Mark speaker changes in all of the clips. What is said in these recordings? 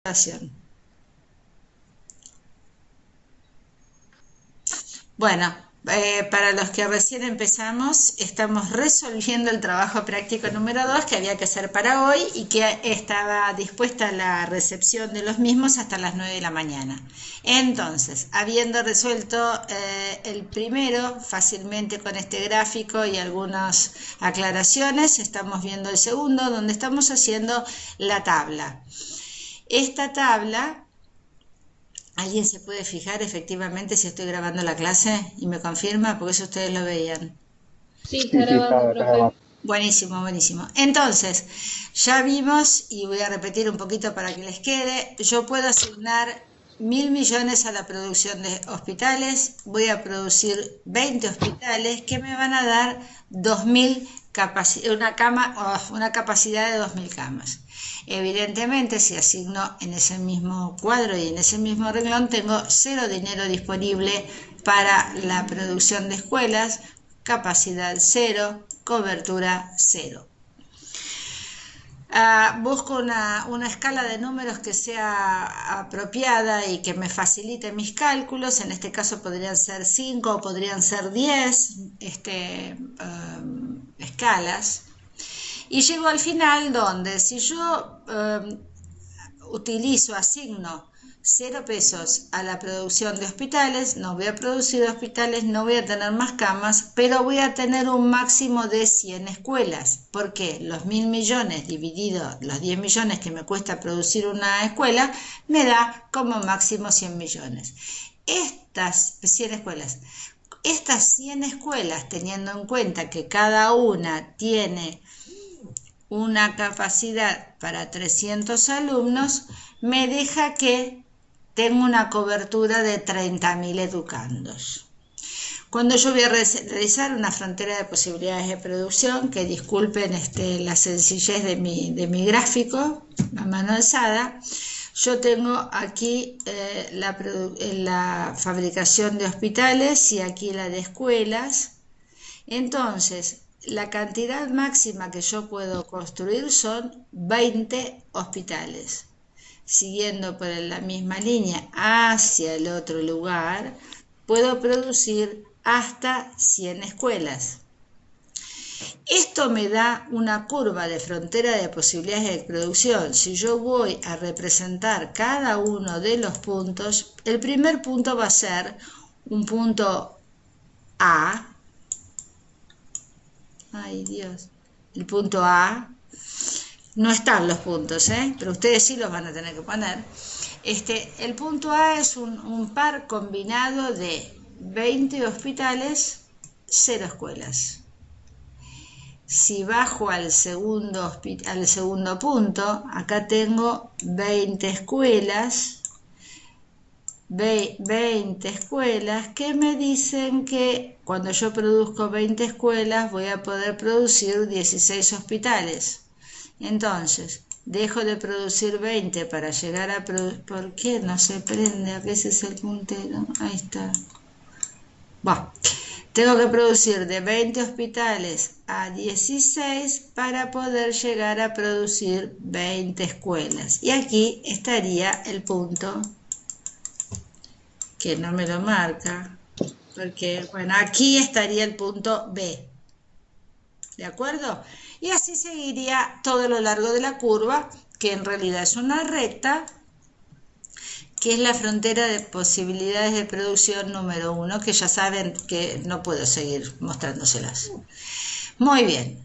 Speaker 1: Grabación. Bueno, para los que recién empezamos, estamos resolviendo el trabajo práctico número 2 que había que hacer para hoy y que estaba dispuesta la recepción de los mismos hasta las 9 de la mañana. Entonces, habiendo resuelto el primero fácilmente con este gráfico y algunas aclaraciones, estamos viendo el segundo, donde estamos haciendo la tabla. Esta tabla... ¿Alguien se puede fijar efectivamente si estoy grabando la clase y me confirma? Porque eso ustedes lo veían.
Speaker 2: Sí, está
Speaker 3: Sí, sí,
Speaker 2: grabando,
Speaker 3: está
Speaker 2: profe.
Speaker 3: grabado.
Speaker 1: Buenísimo, buenísimo. Entonces, ya vimos, y voy a repetir un poquito para que les quede, yo puedo asignar 1.000 millones a la producción de hospitales, voy a producir 20 hospitales que me van a dar 2.000 una capacidad de 2.000 camas. Evidentemente, si asigno en ese mismo cuadro y en ese mismo renglón, tengo cero dinero disponible para la producción de escuelas, capacidad cero, cobertura cero. Busco una escala de números que sea apropiada y que me facilite mis cálculos. En este caso podrían ser 5 o podrían ser 10 escalas. Y llego al final donde si yo asigno 0 pesos a la producción de hospitales, no voy a producir hospitales, no voy a tener más camas, pero voy a tener un máximo de 100 escuelas. ¿Por qué? Los 1.000 millones dividido los 10 millones que me cuesta producir una escuela, me da como máximo 100 millones. Estas 100 escuelas. Estas 100 escuelas, teniendo en cuenta que cada una tiene una capacidad para 300 alumnos, me deja que tengo una cobertura de 30.000 educandos. Cuando yo voy a realizar una frontera de posibilidades de producción, que disculpen la sencillez de mi gráfico a mano alzada, yo tengo aquí la fabricación de hospitales y aquí la de escuelas. Entonces, la cantidad máxima que yo puedo construir son 20 hospitales. Siguiendo por la misma línea hacia el otro lugar, puedo producir hasta 100 escuelas. Esto me da una curva de frontera de posibilidades de producción. Si yo voy a representar cada uno de los puntos, el primer punto va a ser un punto A. Ay, Dios. El punto A. No están los puntos, pero ustedes sí los van a tener que poner. El punto A es un par combinado de 20 hospitales, 0 escuelas. Si bajo al segundo punto, acá tengo 20 escuelas, 20 escuelas que me dicen que cuando yo produzco 20 escuelas voy a poder producir 16 hospitales. Entonces, dejo de producir 20 para llegar a producir... ¿Por qué no se prende a veces el puntero? Ahí está. Bueno, tengo que producir de 20 hospitales a 16 para poder llegar a producir 20 escuelas. Y aquí estaría el punto que no me lo marca, porque, bueno, aquí estaría el punto B. ¿De acuerdo? Y así seguiría todo lo largo de la curva, que en realidad es una recta, que es la frontera de posibilidades de producción número 1, que ya saben que no puedo seguir mostrándoselas. Muy bien.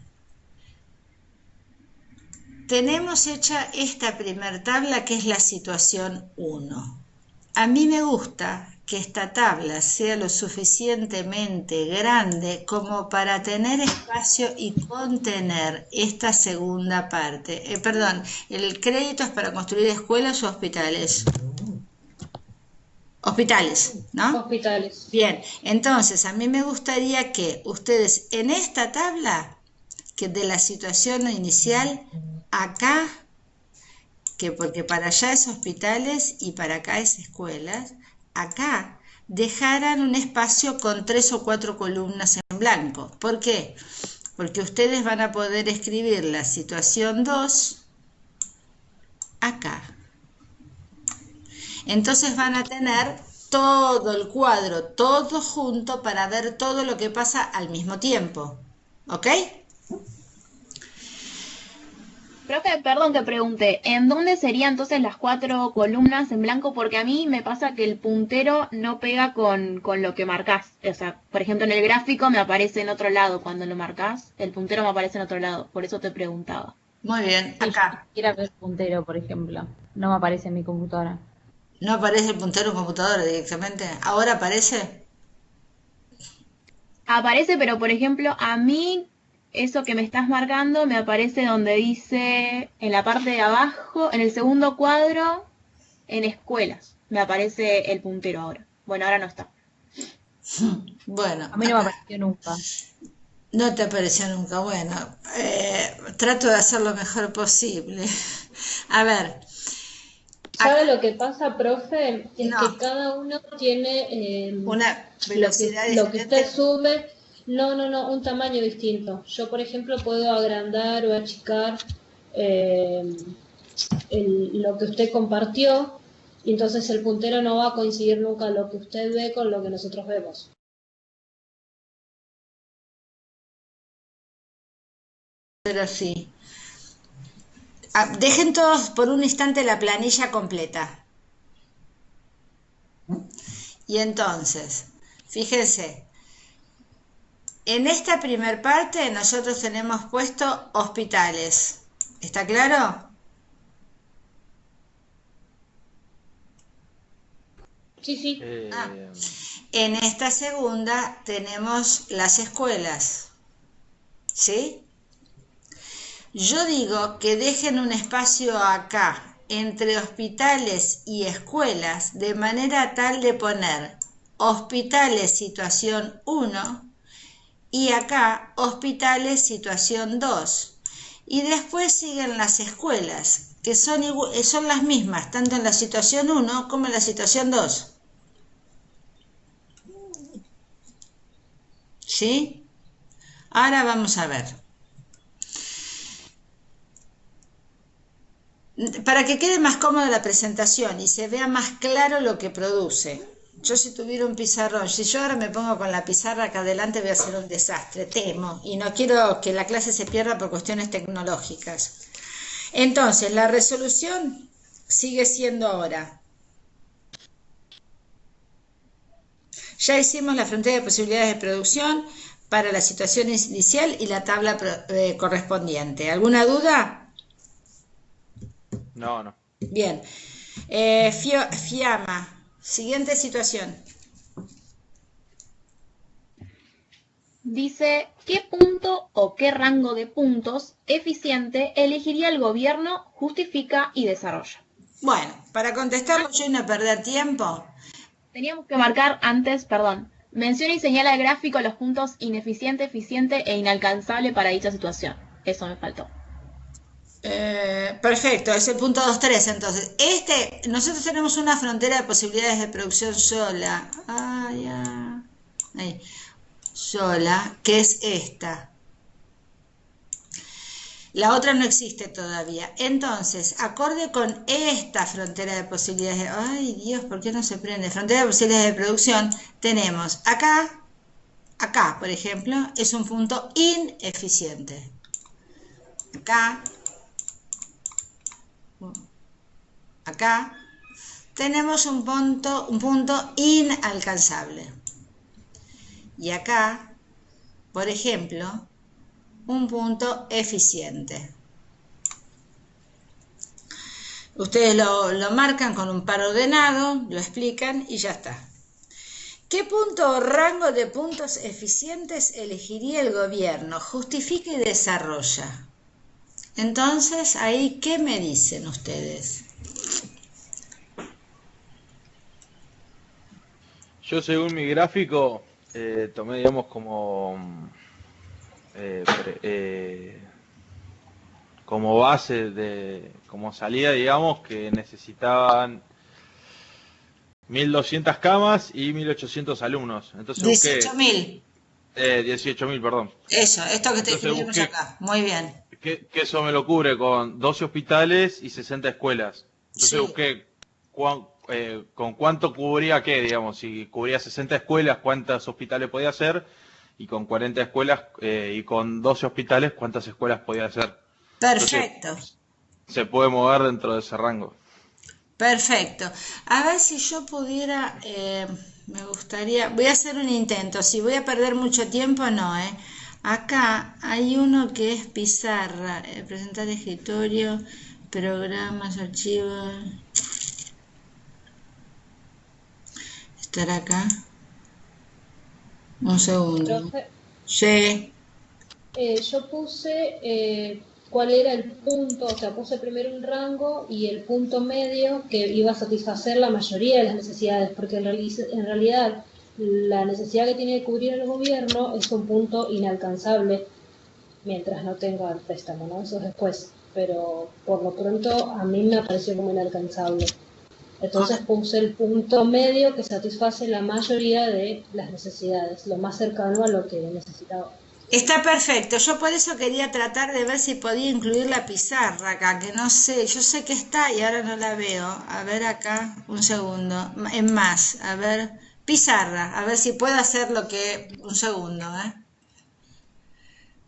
Speaker 1: Tenemos hecha esta primer tabla, que es la situación 1. A mí me gusta que esta tabla sea lo suficientemente grande como para tener espacio y contener esta segunda parte. Perdón, el crédito es para construir escuelas o hospitales. Hospitales, ¿no?
Speaker 2: Hospitales.
Speaker 1: Bien, entonces a mí me gustaría que ustedes en esta tabla, que de la situación inicial, acá, que porque para allá es hospitales y para acá es escuelas, acá dejaran un espacio con 3 o 4 columnas en blanco. ¿Por qué? Porque ustedes van a poder escribir la situación 2 acá. Entonces van a tener todo el cuadro, todo junto para ver todo lo que pasa al mismo tiempo. ¿Ok?
Speaker 2: Profe, perdón que pregunte, ¿en dónde serían entonces las 4 columnas en blanco? Porque a mí me pasa que el puntero no pega con lo que marcás. O sea, por ejemplo, en el gráfico me aparece en otro lado cuando lo marcás, el puntero me aparece en otro lado, por eso te preguntaba.
Speaker 1: Muy bien,
Speaker 3: Sí, yo ni
Speaker 1: acá.
Speaker 3: siquiera veo el puntero, por ejemplo. No me aparece en mi computadora.
Speaker 1: ¿No aparece el puntero en computadora directamente? ¿Ahora aparece?
Speaker 2: Aparece, pero por ejemplo, a mí eso que me estás marcando me aparece donde dice, en la parte de abajo, en el segundo cuadro, en escuelas. Me aparece el puntero ahora. Bueno, ahora no está.
Speaker 1: Bueno,
Speaker 3: A mí no me
Speaker 1: acá.
Speaker 3: apareció nunca.
Speaker 1: No te apareció nunca. Bueno, trato de hacer lo mejor posible. A ver, acá
Speaker 4: ¿Sabe lo que pasa, profe? Es
Speaker 1: no,
Speaker 4: que cada uno tiene
Speaker 1: una velocidad
Speaker 4: lo que usted
Speaker 1: diferente.
Speaker 4: sube, no, un tamaño distinto. Yo, por ejemplo, puedo agrandar o achicar eh, lo que usted compartió, y entonces el puntero no va a coincidir nunca lo que usted ve con lo que nosotros vemos.
Speaker 1: Pero sí. Dejen todos por un instante la planilla completa. Y entonces, fíjense, en esta primer parte nosotros tenemos puesto hospitales. ¿Está claro?
Speaker 4: Sí, sí.
Speaker 1: Ah,
Speaker 5: Eh,
Speaker 1: en esta segunda tenemos las escuelas. ¿Sí? Yo digo que dejen un espacio acá entre hospitales y escuelas de manera tal de poner hospitales situación 1 y acá hospitales situación 2. Y después siguen las escuelas, que son las mismas, tanto en la situación 1 como en la situación 2. ¿Sí? Ahora vamos a ver. Para que quede más cómoda la presentación y se vea más claro lo que produce. Yo si tuviera un pizarrón, si yo ahora me pongo con la pizarra acá adelante voy a hacer un desastre, temo, y no quiero que la clase se pierda por cuestiones tecnológicas. Entonces, la resolución sigue siendo ahora. Ya hicimos la frontera de posibilidades de producción para la situación inicial y la tabla correspondiente. ¿Alguna duda?
Speaker 5: no, no.
Speaker 1: Bien. Fiamma, siguiente situación.
Speaker 2: Dice, ¿qué punto o qué rango de puntos eficiente elegiría el gobierno, justifica y desarrolla?
Speaker 1: Bueno, para contestarlo yo y no perder tiempo.
Speaker 2: Teníamos que marcar antes, perdón, menciona y señala el gráfico los puntos ineficiente, eficiente e inalcanzable para dicha situación. Eso me faltó.
Speaker 1: Perfecto, es el punto 2.3 entonces. Nosotros tenemos una frontera de posibilidades de producción sola. Ahí, sola, que es esta. La otra no existe todavía. Entonces, acorde con esta frontera de posibilidades, ay Dios, ¿por qué no se prende? Frontera de posibilidades de producción, tenemos acá, por ejemplo, es un punto ineficiente. Acá tenemos un punto inalcanzable. Y acá, por ejemplo, un punto eficiente. Ustedes lo marcan con un par ordenado, lo explican y ya está. ¿Qué punto o rango de puntos eficientes elegiría el gobierno? Justifica y desarrolla. Entonces, ahí, ¿qué me dicen ustedes?
Speaker 5: Yo según mi gráfico tomé, digamos, como base como salida, digamos, que necesitaban 1.200 camas y 1.800 alumnos. Entonces busqué
Speaker 1: 18.000.
Speaker 5: 18.000, perdón.
Speaker 1: Eso, esto que
Speaker 5: Entonces
Speaker 1: escribimos
Speaker 5: busqué
Speaker 1: acá. Muy bien.
Speaker 5: que eso me lo cubre con 12 hospitales y 60 escuelas. Entonces
Speaker 1: Sí.
Speaker 5: busqué con cuánto cubría qué, digamos, si cubría 60 escuelas, cuántos hospitales podía hacer, y con 40 escuelas y con 12 hospitales, cuántas escuelas podía hacer. Entonces,
Speaker 1: Perfecto,
Speaker 5: se puede mover dentro de ese rango.
Speaker 1: perfecto. A ver si yo pudiera, me gustaría, voy a hacer un intento, si voy a perder mucho tiempo, no, ¿eh? Acá hay uno que es pizarra, presentar escritorio, programas, archivos, estar acá, un segundo.
Speaker 4: Profe,
Speaker 1: Sí,
Speaker 4: yo puse cuál era el punto, o sea, puse primero un rango y el punto medio que iba a satisfacer la mayoría de las necesidades, porque en realidad la necesidad que tiene que cubrir el gobierno es un punto inalcanzable mientras no tenga el préstamo, ¿no? Eso es después, pero por lo pronto a mí me pareció como inalcanzable. Entonces puse el punto medio que satisface la mayoría de las necesidades, lo más cercano a lo que necesitaba.
Speaker 1: está perfecto. Yo por eso quería tratar de ver si podía incluir la pizarra acá, que no sé, yo sé que está y ahora no la veo. A ver acá, un segundo, en más, a ver, pizarra, a ver si puedo hacer lo que, un segundo, ¿eh?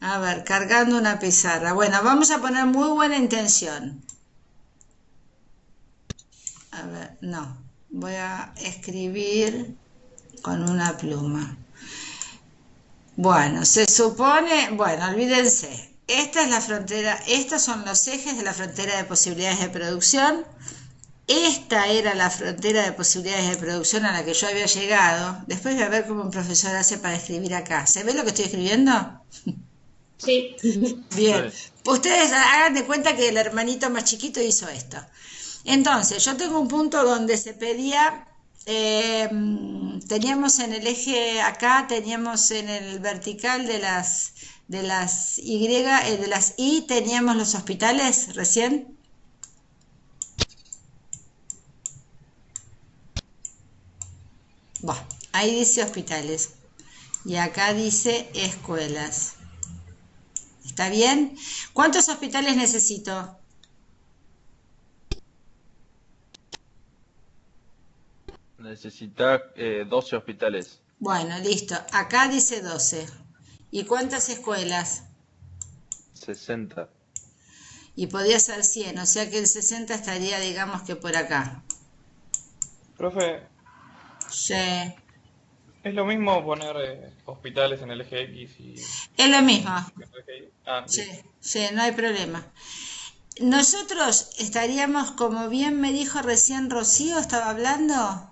Speaker 1: A ver, cargando una pizarra. Bueno, vamos a poner muy buena intención. A ver, no, voy a escribir con una pluma. Bueno, se supone, bueno, olvídense, esta es la frontera, estos son los ejes de la frontera de posibilidades de producción. Esta era la frontera de posibilidades de producción a la que yo había llegado. Después voy a ver cómo un profesor hace para escribir acá. ¿Se ve lo que estoy escribiendo?
Speaker 4: Sí,
Speaker 1: Bien.
Speaker 5: Sí.
Speaker 1: Ustedes hagan de cuenta que el hermanito más chiquito hizo esto. Entonces, yo tengo un punto donde se pedía, teníamos en el eje acá, teníamos en el vertical de las Y, de las I, teníamos los hospitales recién. Bueno, ahí dice hospitales y acá dice escuelas. ¿Está bien? ¿Cuántos hospitales necesito?
Speaker 5: Necesita 12 hospitales.
Speaker 1: Bueno, listo. Acá dice 12. ¿Y cuántas escuelas?
Speaker 5: 60.
Speaker 1: Y podría ser 100, o sea que el 60 estaría, digamos que por acá.
Speaker 6: Profe,
Speaker 1: Sí.
Speaker 6: ¿es lo mismo poner hospitales en el eje X y
Speaker 1: Es lo mismo.
Speaker 6: en el eje Y? Ah,
Speaker 1: Sí,
Speaker 6: listo.
Speaker 1: sí, no hay problema. Nosotros estaríamos, como bien me dijo recién Rocío, estaba hablando.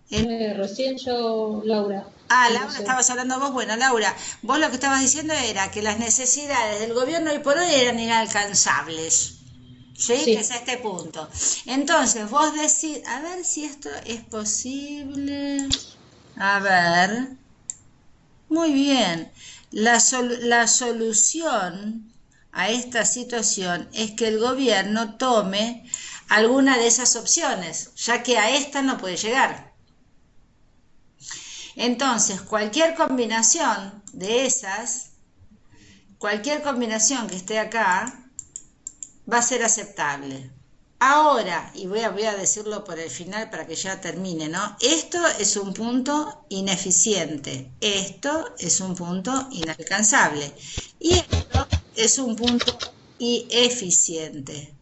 Speaker 1: En-
Speaker 4: recién yo, Laura, no
Speaker 1: Laura,
Speaker 4: sé.
Speaker 1: estabas hablando vos. Bueno, Laura, vos lo que estabas diciendo era que las necesidades del gobierno hoy por hoy eran inalcanzables. ¿Sí? Que es
Speaker 4: Sí,
Speaker 1: este punto. Entonces, vos decís, a ver si esto es posible. A ver, muy bien. La solución a esta situación es que el gobierno tome alguna de esas opciones, ya que a esta no puede llegar. Entonces, cualquier combinación que esté acá, va a ser aceptable. Ahora, y voy a decirlo por el final para que ya termine, ¿no? Esto es un punto ineficiente, esto es un punto inalcanzable y esto es un punto eficiente.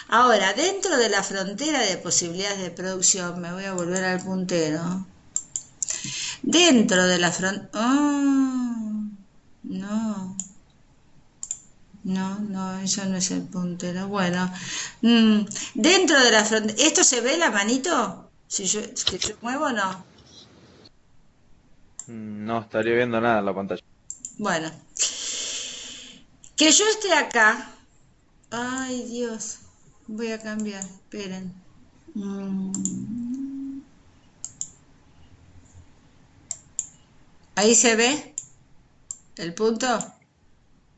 Speaker 1: Ahora, dentro de la frontera de posibilidades de producción, me voy a volver al puntero. Dentro de la frontera... Oh, no. No, no, eso no es el puntero. Bueno, dentro de la frontera, ¿esto se ve la manito? Si yo, que yo muevo o no.
Speaker 5: No estaría viendo nada en la pantalla.
Speaker 1: Bueno, que yo esté acá. Ay, Dios, voy a cambiar, esperen. Ahí se ve el punto.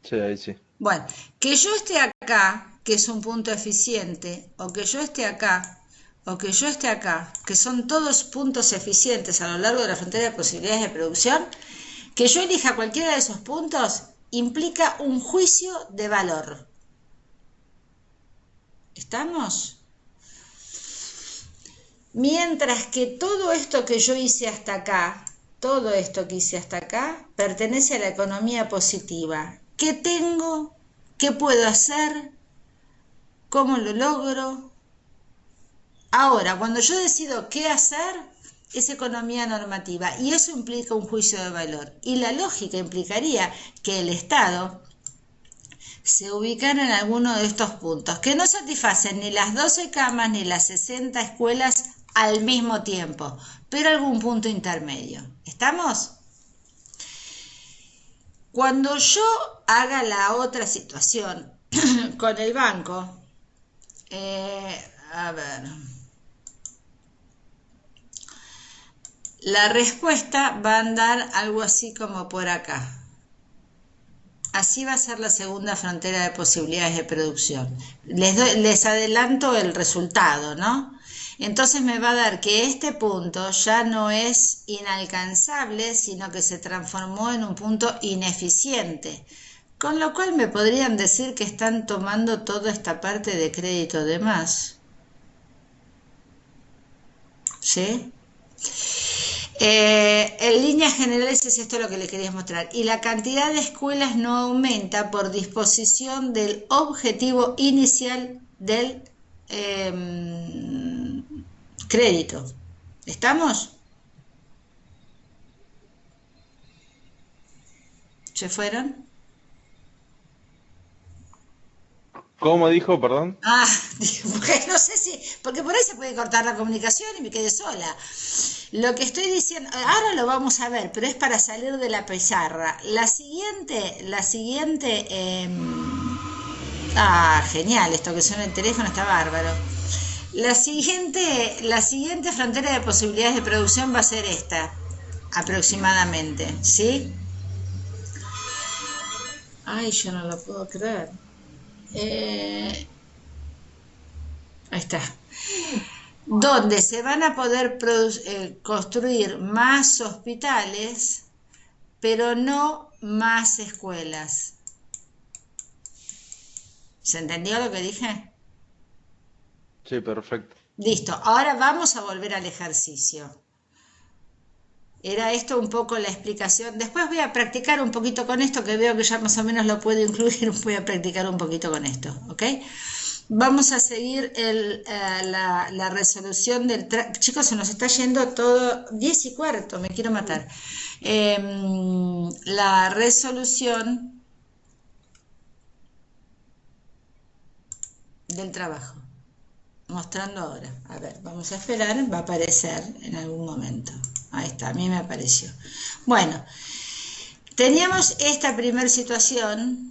Speaker 5: Sí, ahí sí.
Speaker 1: Bueno, que yo esté acá, que es un punto eficiente, o que yo esté acá, o que yo esté acá, que son todos puntos eficientes a lo largo de la frontera de posibilidades de producción, que yo elija cualquiera de esos puntos implica un juicio de valor. ¿Estamos? Mientras que todo esto que yo hice hasta acá, todo esto que hice hasta acá, pertenece a la economía positiva. ¿Qué tengo? ¿Qué puedo hacer? ¿Cómo lo logro? Ahora, cuando yo decido qué hacer, es economía normativa y eso implica un juicio de valor. Y la lógica implicaría que el Estado se ubicara en alguno de estos puntos, que no satisfacen ni las 12 camas ni las 60 escuelas al mismo tiempo, pero algún punto intermedio. ¿Estamos? Cuando yo haga la otra situación con el banco, a ver, la respuesta va a andar algo así como por acá. Así va a ser la segunda frontera de posibilidades de producción. Les adelanto el resultado, ¿no? Entonces me va a dar que este punto ya no es inalcanzable, sino que se transformó en un punto ineficiente. Con lo cual me podrían decir que están tomando toda esta parte de crédito de más. ¿Sí? En líneas generales es esto lo que le quería mostrar. Y la cantidad de escuelas no aumenta por disposición del objetivo inicial del crédito. ¿Estamos? ¿Se fueron?
Speaker 5: ¿Cómo dijo, perdón?
Speaker 1: Porque no sé si, porque por ahí se puede cortar la comunicación y me quedé sola. Lo que estoy diciendo, ahora lo vamos a ver, pero es para salir de la pizarra. La siguiente, genial, esto que suena el teléfono está bárbaro. La siguiente frontera de posibilidades de producción va a ser esta, aproximadamente, ¿sí? Ay, yo no lo puedo creer. Ahí está. Donde se van a poder construir más hospitales, pero no más escuelas. ¿Se entendió lo que dije?
Speaker 5: Sí, perfecto.
Speaker 1: Listo, ahora vamos a volver al ejercicio. Era esto un poco la explicación. Después voy a practicar un poquito con esto, que veo que ya más o menos lo puedo incluir. Voy a practicar un poquito con esto, ¿ok? Vamos a seguir la resolución del... Chicos, se nos está yendo todo 10:15, me quiero matar. La resolución del trabajo. Mostrando ahora. A ver, vamos a esperar, va a aparecer en algún momento. Ahí está, a mí me apareció. Bueno, teníamos esta primera situación.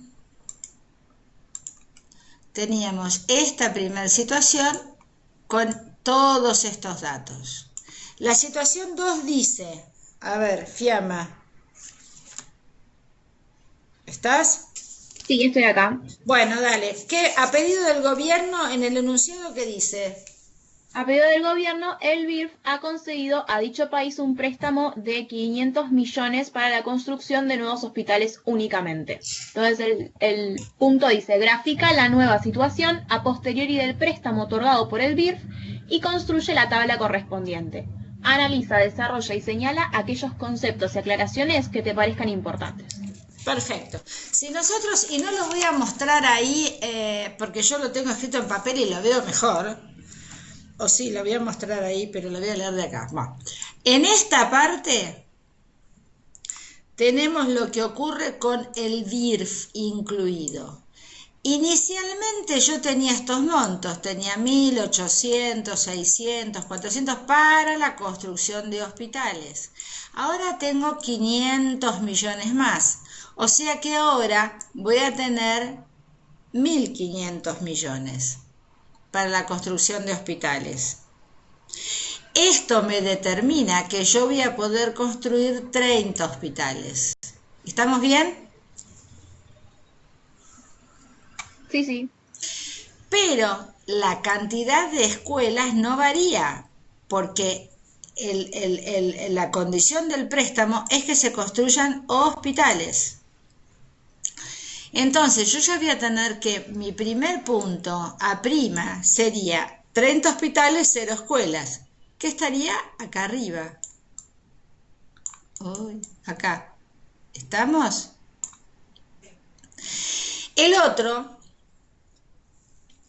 Speaker 1: Con todos estos datos. La situación 2 dice, a ver, Fiamma, ¿estás?
Speaker 2: Sí, estoy acá.
Speaker 1: Bueno, dale. ¿Qué, a pedido del gobierno, en el enunciado qué dice?
Speaker 2: A pedido del gobierno, el BIRF ha concedido a dicho país un préstamo de 500 millones para la construcción de nuevos hospitales únicamente. Entonces el punto dice, grafica la nueva situación a posteriori del préstamo otorgado por el BIRF y construye la tabla correspondiente. Analiza, desarrolla y señala aquellos conceptos y aclaraciones que te parezcan importantes.
Speaker 1: Perfecto. Si nosotros, y no lo voy a mostrar ahí porque yo lo tengo escrito en papel y lo veo mejor, o sí, lo voy a mostrar ahí, pero lo voy a leer de acá. Bueno, en esta parte tenemos lo que ocurre con el BIRF incluido. Inicialmente yo tenía estos montos, tenía 1.800, 600, 400 para la construcción de hospitales. Ahora tengo 500 millones más. O sea que ahora voy a tener 1.500 millones para la construcción de hospitales. Esto me determina que yo voy a poder construir 30 hospitales. ¿Estamos bien?
Speaker 2: Sí, sí.
Speaker 1: Pero la cantidad de escuelas no varía, porque la condición del préstamo es que se construyan hospitales. Entonces yo ya voy a tener que mi primer punto A' sería 30 hospitales, 0 escuelas. que estaría acá arriba. Uy, acá. ¿Estamos? El otro,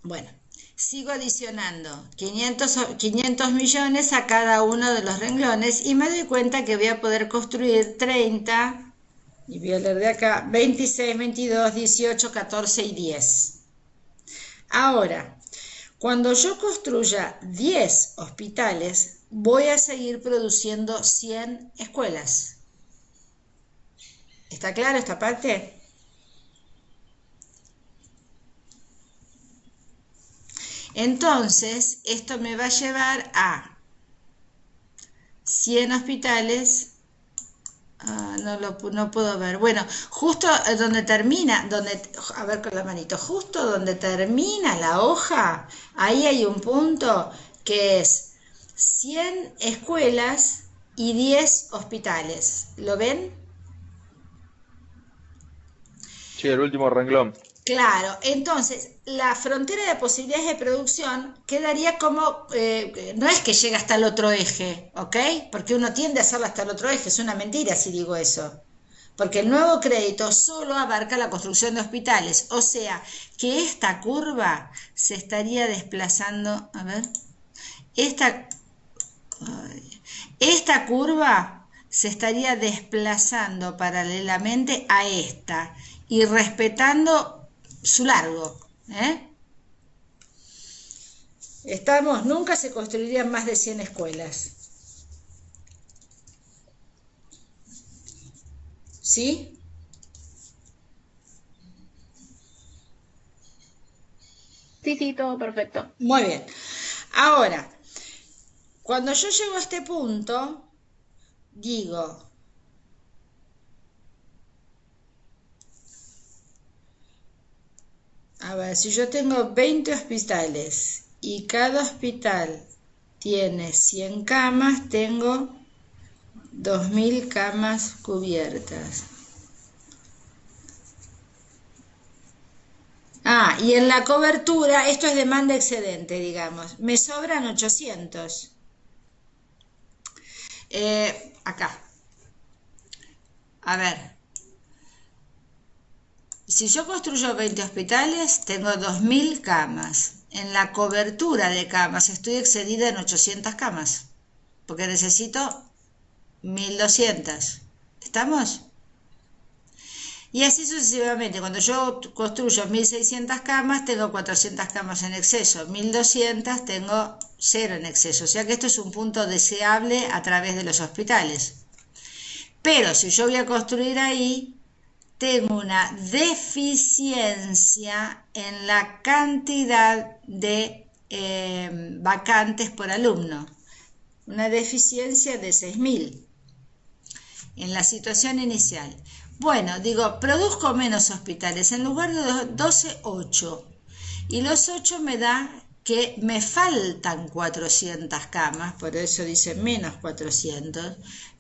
Speaker 1: bueno, sigo adicionando 500 millones a cada uno de los renglones y me doy cuenta que voy a poder construir 30, y voy a leer de acá, 26, 22, 18, 14 y 10. Ahora, cuando yo construya 10 hospitales, voy a seguir produciendo 100 escuelas. ¿Está claro esta parte? Entonces, esto me va a llevar a 100 hospitales. No puedo ver. Bueno, justo donde termina, a ver con la manito, justo donde termina la hoja, ahí hay un punto que es 100 escuelas y 10 hospitales. ¿Lo ven?
Speaker 5: Sí, el último renglón.
Speaker 1: Claro, entonces la frontera de posibilidades de producción quedaría como, no es que llega hasta el otro eje, ¿ok? Porque uno tiende a hacerlo hasta el otro eje, es una mentira si digo eso. Porque el nuevo crédito solo abarca la construcción de hospitales, o sea que esta curva se estaría desplazando, a ver, esta curva se estaría desplazando paralelamente a esta y respetando su largo, ¿eh? Estamos, nunca se construirían más de 100 escuelas. ¿Sí?
Speaker 2: Sí, todo perfecto.
Speaker 1: Muy bien. Ahora, cuando yo llego a este punto, digo, a ver, si yo tengo 20 hospitales y cada hospital tiene 100 camas, tengo 2000 camas cubiertas. Y en la cobertura, esto es demanda excedente, digamos, me sobran 800. Acá. A ver. Si yo construyo 20 hospitales, tengo 2000 camas. En la cobertura de camas estoy excedida en 800 camas, porque necesito 1200. ¿Estamos? Y así sucesivamente. Cuando yo construyo 1600 camas, tengo 400 camas en exceso. 1200 tengo 0 en exceso. O sea que esto es un punto deseable a través de los hospitales. Pero si yo voy a construir ahí, tengo una deficiencia en la cantidad de vacantes por alumno. Una deficiencia de 6000 en la situación inicial. Bueno, digo, produzco menos hospitales. En lugar de 12, 8. Y los 8 me da que me faltan 400 camas, por eso dice menos 400,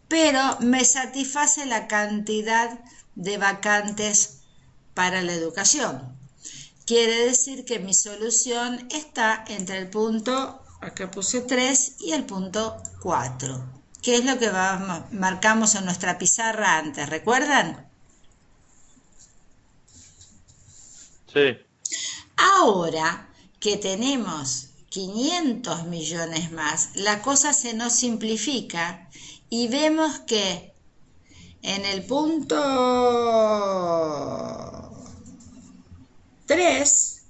Speaker 1: pero me satisface la cantidad de vacantes para la educación. Quiere decir que mi solución está entre el punto, acá puse 3, y el punto 4, que es lo que marcamos en nuestra pizarra antes, ¿recuerdan?
Speaker 5: Sí.
Speaker 1: Ahora que tenemos 500 millones más, la cosa se nos simplifica y vemos que en el punto 3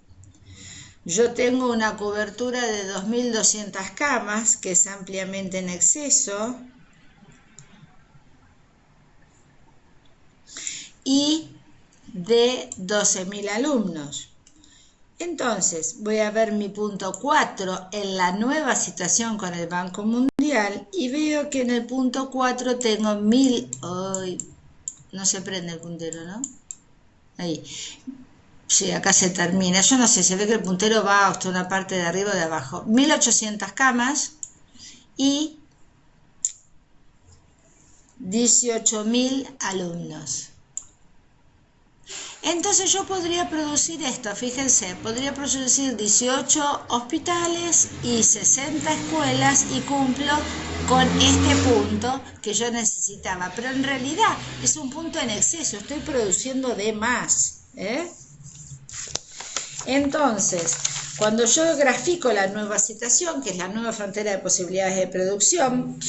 Speaker 1: yo tengo una cobertura de 2200 camas, que es ampliamente en exceso, y de 12.000 alumnos. Entonces voy a ver mi punto 4 en la nueva situación con el Banco Mundial y veo que en el punto 4 tengo 1000. Ay, no se prende el puntero, ¿no? Ahí. Sí, acá se termina. Yo no sé, se ve que el puntero va hasta una parte de arriba o de abajo. 1800 camas y 18.000 alumnos. Entonces yo podría producir esto, fíjense, podría producir 18 hospitales y 60 escuelas y cumplo con este punto que yo necesitaba. Pero en realidad es un punto en exceso, estoy produciendo de más, ¿eh? Entonces, cuando yo grafico la nueva situación, que es la nueva frontera de posibilidades de producción,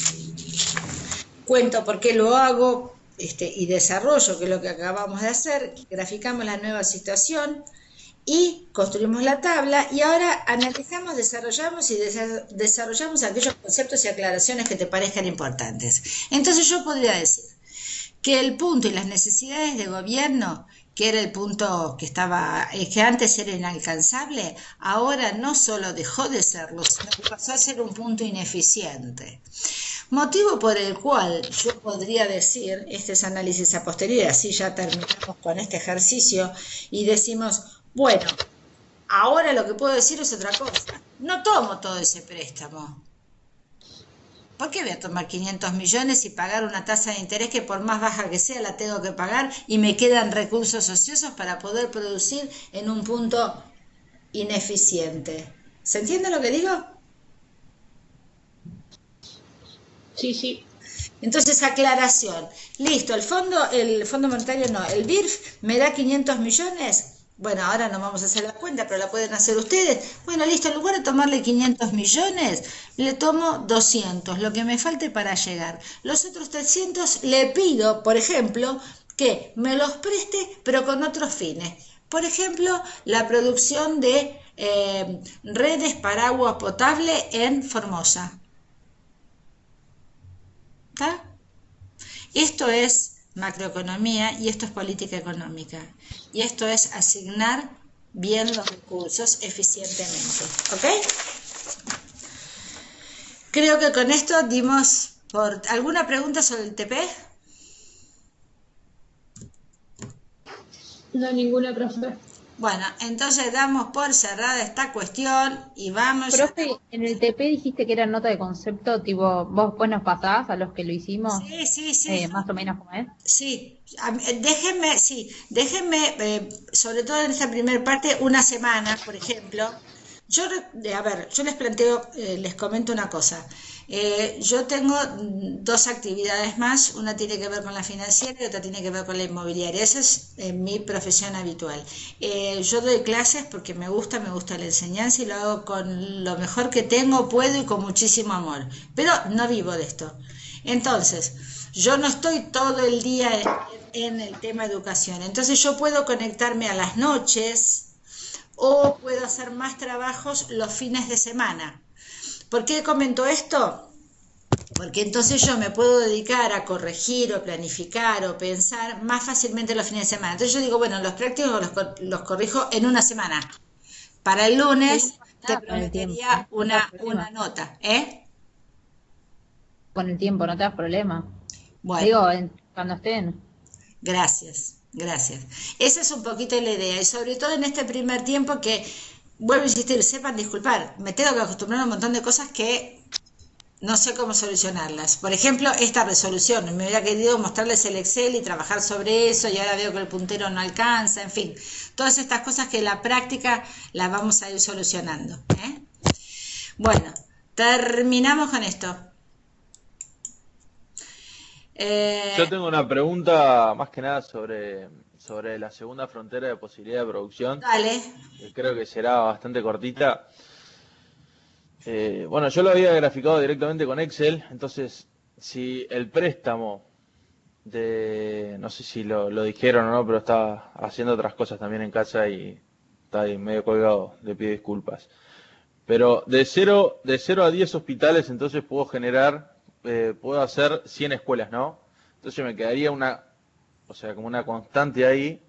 Speaker 1: cuento por qué lo hago y desarrollo, que es lo que acabamos de hacer, graficamos la nueva situación y construimos la tabla y ahora analizamos, desarrollamos y desarrollamos aquellos conceptos y aclaraciones que te parezcan importantes. Entonces yo podría decir que el punto y las necesidades de gobierno, que era el punto que antes era inalcanzable, ahora no solo dejó de serlo, sino que pasó a ser un punto ineficiente. Motivo por el cual yo podría decir, este es análisis a posteriori, así ya terminamos con este ejercicio y decimos, bueno, ahora lo que puedo decir es otra cosa. No tomo todo ese préstamo. ¿Por qué voy a tomar 500 millones y pagar una tasa de interés que por más baja que sea la tengo que pagar y me quedan recursos ociosos para poder producir en un punto ineficiente? ¿Se entiende lo que digo?
Speaker 4: Sí, sí.
Speaker 1: Entonces, aclaración. Listo, el Fondo Monetario no, el BIRF me da 500 millones. Bueno, ahora no vamos a hacer la cuenta, pero la pueden hacer ustedes. Bueno, listo, en lugar de tomarle 500 millones, le tomo 200, lo que me falte para llegar. Los otros 300 le pido, por ejemplo, que me los preste, pero con otros fines. Por ejemplo, la producción de redes para agua potable en Formosa. ¿Está? Esto es macroeconomía y esto es política económica. Y esto es asignar bien los recursos eficientemente. ¿Ok? Creo que con esto dimos por... ¿Alguna pregunta sobre el TP?
Speaker 4: No, ninguna, profe.
Speaker 1: Bueno, entonces damos por cerrada esta cuestión y vamos...
Speaker 3: Profe, en el TP dijiste que era nota de concepto, tipo, vos después nos pasás a los que lo hicimos,
Speaker 1: Sí.
Speaker 3: más o menos como es.
Speaker 1: Sí, déjenme, sobre todo en esta primera parte, una semana, por ejemplo. Yo les planteo, les comento una cosa. Yo tengo dos actividades más, una tiene que ver con la financiera y otra tiene que ver con la inmobiliaria. Esa es mi profesión habitual. Yo doy clases porque me gusta la enseñanza y lo hago con lo mejor que tengo, puedo y con muchísimo amor. Pero no vivo de esto. Entonces, yo no estoy todo el día en el tema educación. Entonces yo puedo conectarme a las noches o puedo hacer más trabajos los fines de semana. ¿Por qué comento esto? Porque entonces yo me puedo dedicar a corregir o planificar o pensar más fácilmente los fines de semana. Entonces yo digo, bueno, los prácticos los corrijo en una semana. Para el lunes te prometería una nota, ¿eh?
Speaker 3: Con el tiempo, no te das problema.
Speaker 1: Bueno.
Speaker 3: Digo, cuando estén.
Speaker 1: Gracias. Esa es un poquito la idea y sobre todo en este primer tiempo que, vuelvo a insistir, sepan disculpar, me tengo que acostumbrar a un montón de cosas que no sé cómo solucionarlas. Por ejemplo, esta resolución, me hubiera querido mostrarles el Excel y trabajar sobre eso y ahora veo que el puntero no alcanza, en fin, todas estas cosas que en la práctica las vamos a ir solucionando, ¿eh? Bueno, terminamos con esto.
Speaker 5: Yo tengo una pregunta más que nada sobre la segunda frontera de posibilidad de producción.
Speaker 1: Dale.
Speaker 5: Que creo que será bastante cortita. Bueno, yo lo había graficado directamente con Excel, entonces si el préstamo no sé si lo dijeron o no, pero estaba haciendo otras cosas también en casa y está ahí medio colgado, le pido disculpas. Pero de 0 a 10 hospitales entonces puedo hacer 100 escuelas, ¿no? Entonces me quedaría como una constante ahí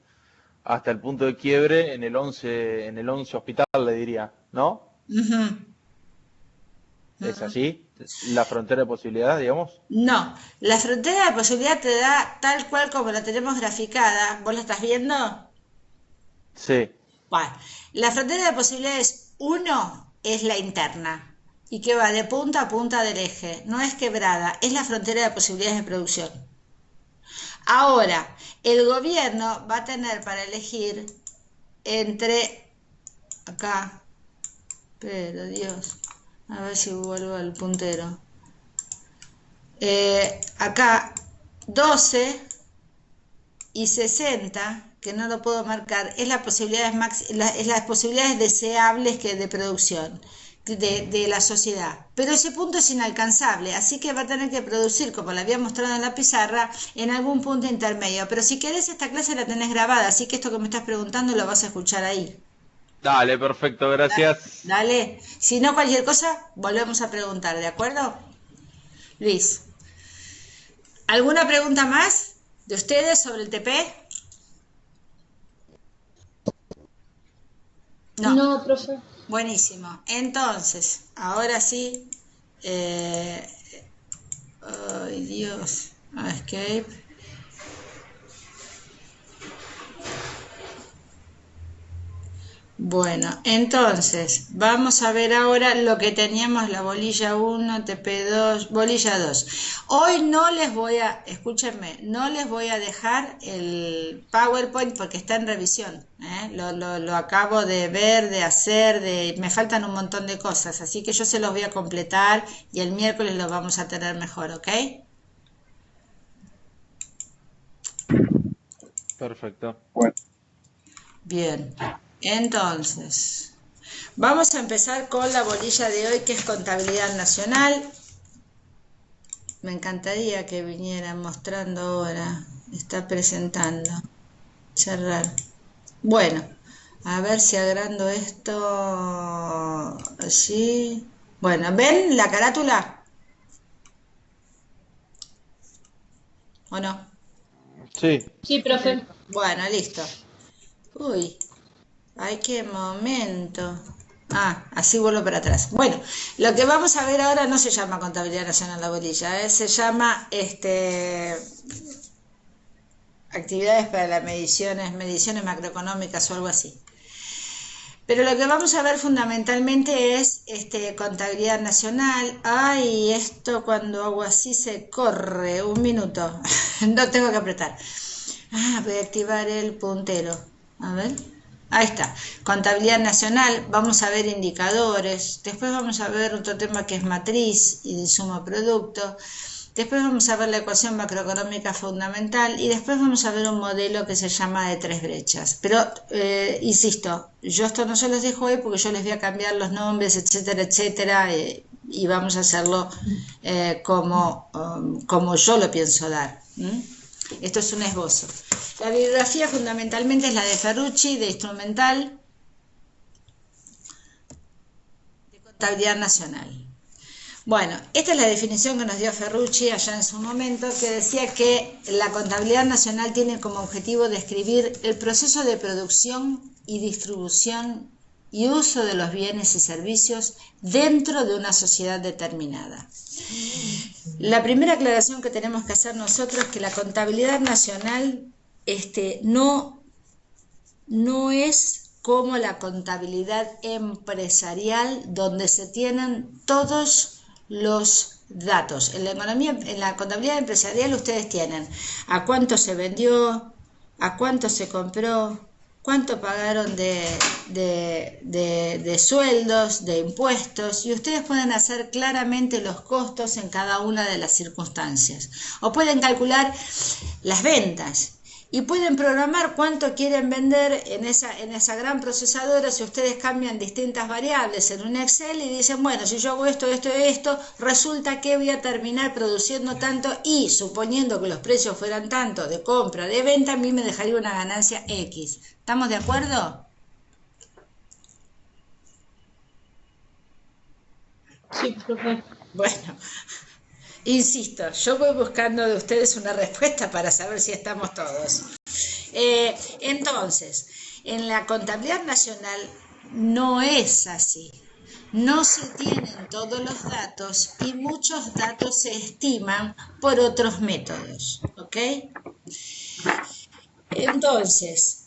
Speaker 5: hasta el punto de quiebre en el 11 hospital, le diría, ¿no?
Speaker 1: Uh-huh.
Speaker 5: ¿Es así? ¿La frontera de posibilidad, digamos?
Speaker 1: No, la frontera de posibilidad te da tal cual como la tenemos graficada. ¿Vos la estás viendo?
Speaker 5: Sí.
Speaker 1: Bueno, la frontera de posibilidades 1 es la interna y que va de punta a punta del eje. No es quebrada, es la frontera de posibilidades de producción. Ahora, el gobierno va a tener para elegir entre, acá, pero Dios, a ver si vuelvo al puntero. Acá, 12 y 60, que no lo puedo marcar, es las posibilidades deseables de producción de la sociedad. Pero ese punto es inalcanzable, así que va a tener que producir, como lo había mostrado en la pizarra, en algún punto intermedio. Pero si querés, esta clase la tenés grabada, así que esto que me estás preguntando lo vas a escuchar ahí.
Speaker 5: Dale, perfecto, gracias.
Speaker 1: Dale. Si no, cualquier cosa, volvemos a preguntar, ¿de acuerdo? Luis, ¿alguna pregunta más de ustedes sobre el TP? No.
Speaker 4: No, profe.
Speaker 1: Buenísimo. Entonces, ahora sí. Ay, Dios. Escape. Bueno, entonces, vamos a ver ahora lo que teníamos, la bolilla 1, TP2, bolilla 2. Hoy no les voy a, escúchenme, no les voy a dejar el PowerPoint porque está en revisión. Lo acabo de ver, de hacer, me faltan un montón de cosas, así que yo se los voy a completar y el miércoles los vamos a tener mejor, ¿ok?
Speaker 5: Perfecto.
Speaker 1: Bien. Entonces, vamos a empezar con la bolilla de hoy, que es contabilidad nacional. Me encantaría que viniera mostrando ahora. Está presentando. Cerrar. Bueno, a ver si agrando esto así. Bueno, ¿ven la carátula? ¿O no?
Speaker 5: Sí.
Speaker 4: Sí, profe.
Speaker 1: Bueno, listo. Uy. Ay, qué momento. Así vuelvo para atrás. Bueno, lo que vamos a ver ahora no se llama contabilidad nacional la bolilla, se llama actividades para las mediciones macroeconómicas o algo así. Pero lo que vamos a ver fundamentalmente es contabilidad nacional. Ay, esto cuando hago así se corre. Un minuto. No tengo que apretar. Voy a activar el puntero. A ver. Ahí está, contabilidad nacional, vamos a ver indicadores, después vamos a ver otro tema que es matriz y de suma producto, después vamos a ver la ecuación macroeconómica fundamental y después vamos a ver un modelo que se llama de 3 brechas. Pero, insisto, yo esto no se los dejo hoy porque yo les voy a cambiar los nombres, etcétera, etcétera, y vamos a hacerlo como yo lo pienso dar. Esto es un esbozo. La bibliografía fundamentalmente es la de Ferrucci, de instrumental, de contabilidad nacional. Bueno, esta es la definición que nos dio Ferrucci allá en su momento, que decía que la contabilidad nacional tiene como objetivo describir el proceso de producción y distribución y uso de los bienes y servicios dentro de una sociedad determinada. La primera aclaración que tenemos que hacer nosotros es que la contabilidad nacional no es como la contabilidad empresarial, donde se tienen todos los datos. En la contabilidad empresarial ustedes tienen a cuánto se vendió, a cuánto se compró, cuánto pagaron de sueldos, de impuestos, y ustedes pueden hacer claramente los costos en cada una de las circunstancias. O pueden calcular las ventas y pueden programar cuánto quieren vender en esa gran procesadora si ustedes cambian distintas variables en un Excel y dicen, bueno, si yo hago esto, resulta que voy a terminar produciendo tanto y suponiendo que los precios fueran tanto de compra, de venta, a mí me dejaría una ganancia X. ¿Estamos de acuerdo?
Speaker 4: Sí, profe.
Speaker 1: Bueno, insisto, yo voy buscando de ustedes una respuesta para saber si estamos todos. Entonces, en la contabilidad nacional no es así. No se tienen todos los datos y muchos datos se estiman por otros métodos, ¿ok? Entonces,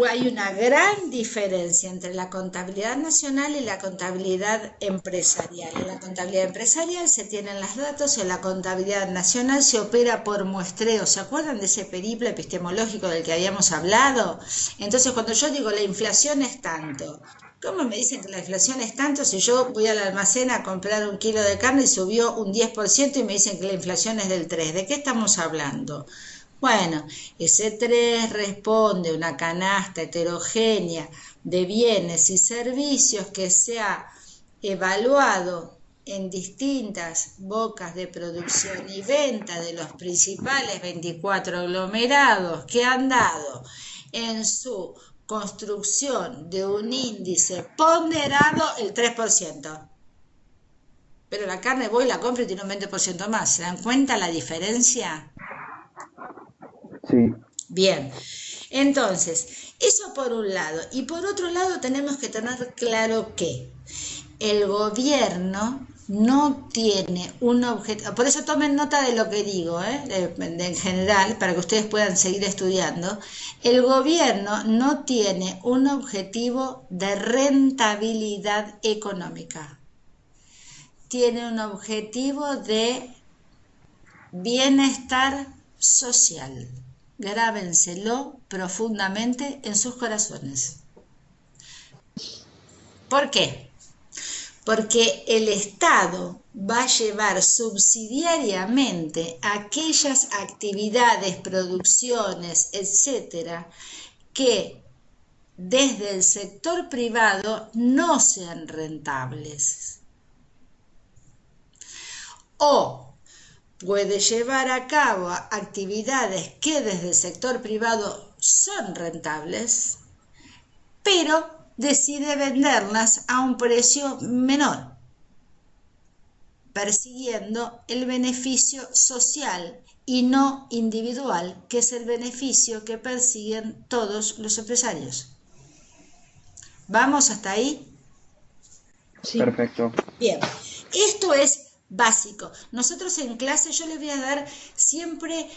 Speaker 1: hay una gran diferencia entre la contabilidad nacional y la contabilidad empresarial. En la contabilidad empresarial se tienen los datos, en la contabilidad nacional se opera por muestreo. ¿Se acuerdan de ese periplo epistemológico del que habíamos hablado? Entonces, cuando yo digo la inflación es tanto, ¿cómo me dicen que la inflación es tanto si yo voy al almacén a comprar 1 kilo de carne y subió un 10% y me dicen que la inflación es del 3%? ¿De qué estamos hablando? Bueno, ese 3 responde a una canasta heterogénea de bienes y servicios que se ha evaluado en distintas bocas de producción y venta de los principales 24 aglomerados que han dado en su construcción de un índice ponderado el 3%. Pero la carne voy, la compro y tiene un 20% más. ¿Se dan cuenta la diferencia?
Speaker 7: Sí.
Speaker 1: Bien, entonces, eso por un lado. Y por otro lado tenemos que tener claro que el gobierno no tiene un objetivo, por eso tomen nota de lo que digo, en general, para que ustedes puedan seguir estudiando. El gobierno no tiene un objetivo de rentabilidad económica, tiene un objetivo de bienestar social. Grábenselo profundamente en sus corazones. ¿Por qué? Porque el Estado va a llevar subsidiariamente aquellas actividades, producciones, etcétera, que desde el sector privado no sean rentables. O puede llevar a cabo actividades que desde el sector privado son rentables, pero decide venderlas a un precio menor, persiguiendo el beneficio social y no individual, que es el beneficio que persiguen todos los empresarios. ¿Vamos hasta ahí?
Speaker 4: Sí.
Speaker 7: Perfecto.
Speaker 1: Bien, esto es básico. Nosotros en clase yo les voy a dar siempre